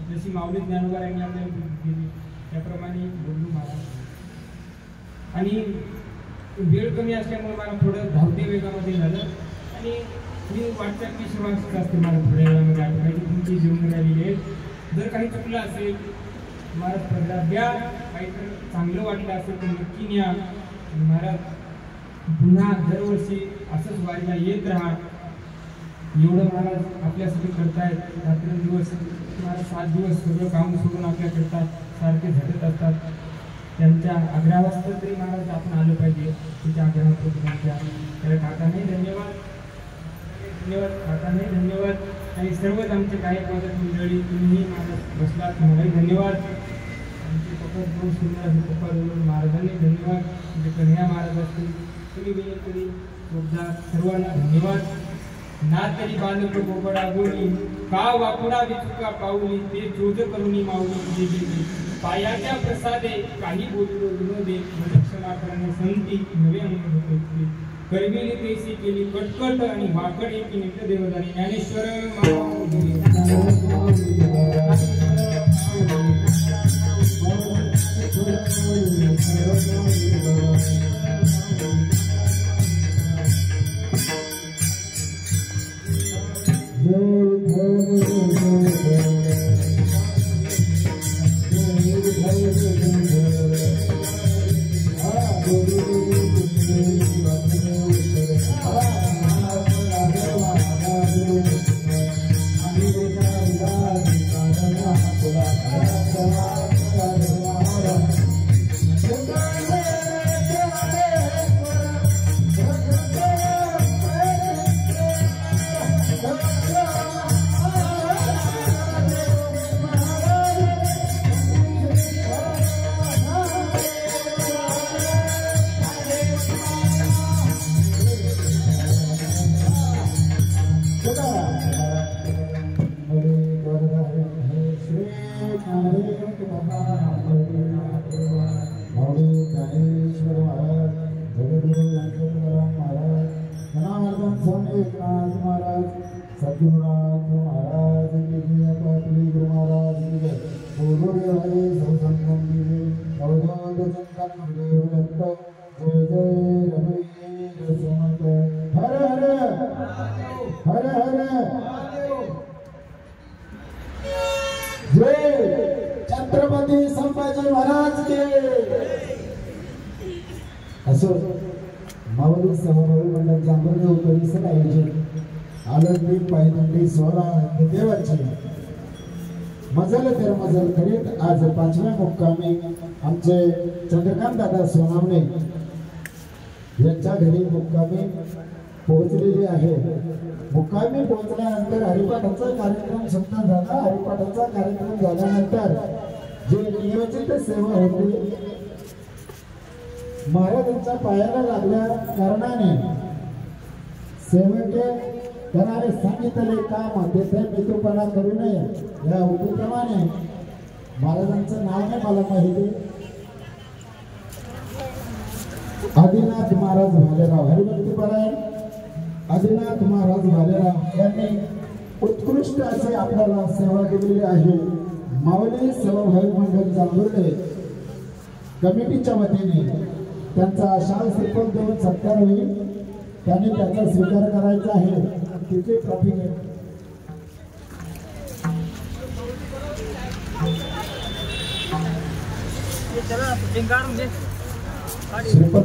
जशी माऊली ज्ञानोबा यांनी आपल्याला दिली त्याप्रमाणे बोललो महाराज. आणि वेळ कमी असल्यामुळे मला थोडं धावते वेगामध्ये झालं आणि मी वाटचाल की सुरुवात असते मला थोड्या वेळामध्ये आठवड्याची तुमची जेवण राहिलेली आहे. जर काही चुकलं असेल महाराज पदरात द्या, काहीतरी चांगलं वाटलं असेल तर नक्की न्या. महाराज पुन्हा दरवर्षी असंच वारीला येत राहा. एवढं महाराज आपल्यासाठी करतायत. रात्रंदिवस महाराज 7 दिवस सगळं काम सोडून आपल्या करतात, सारखे झटत असतात. त्यांच्या आग्रहावर तरी महाराज आपण आलं पाहिजे. तिच्या आग्रहावर काकाने धन्यवाद, धन्यवाद काकाने धन्यवाद. आणि सर्वच आमचे गायक मदत मंडळी तुम्ही महाराज बसलात तुम्हालाही धन्यवाद. आमचे पप्पा सुंदर पप्पा महाराजांनी धन्यवाद. म्हणजे कन्हैया महाराज असतील तुम्ही विनंती सुद्धा सर्वांना धन्यवाद. ना तरी बालक गोबडा बोली का वाकुडा विचुका पाऊली ते जोज करुणी माऊली गेली पायाच्या प्रसादे काही बोललो विनोदे क्षमा करणे संती नवे अनुभव करविली तेसी केली कटकट आणि वाकड एकी नित्य देवदानी ज्ञानेश्वर छत्रपती संभाजी महाराज के असो मावली सहभागी मंडळ जांभरगाव परिसर आयोजित आलंदी पायदंडी सोहळा देवाची मजल तर मजल करीत आज 5व्या मुक्कामी आमचे चंद्रकांत दादा सोनावणे यांच्या घरी मुक्कामी पोहोचलेली आहे. मुक्कामी पोहोचल्यानंतर हरिपाठाचा कार्यक्रम सुद्धा झाला. हरिपाठाचा कार्यक्रम झाल्यानंतर जे नियोजित सेवा होती महाराजांच्या पायाला लागल्या कारणाने सेवके त्यांना सांगितले काम तेथे मित्रपणा करू नये या उपक्रमाने महाराजांचं नाव नाही मला माहिती आदिनाथ महाराज भालेराव हरिभक्तीपरायण आदिनाथ महाराज भालेराव यांनी उत्कृष्ट असे आपल्याला सेवा दिलेली आहे. मावली सेवाभावी मंडळ जांभुर्डे कमिटीच्या वतीने त्यांचा शाल श्रीफळ देऊन सत्कार होईल. त्यांनी त्याचा स्वीकार करायचा आहे. तिथे ट्रॉफी श्रीफळ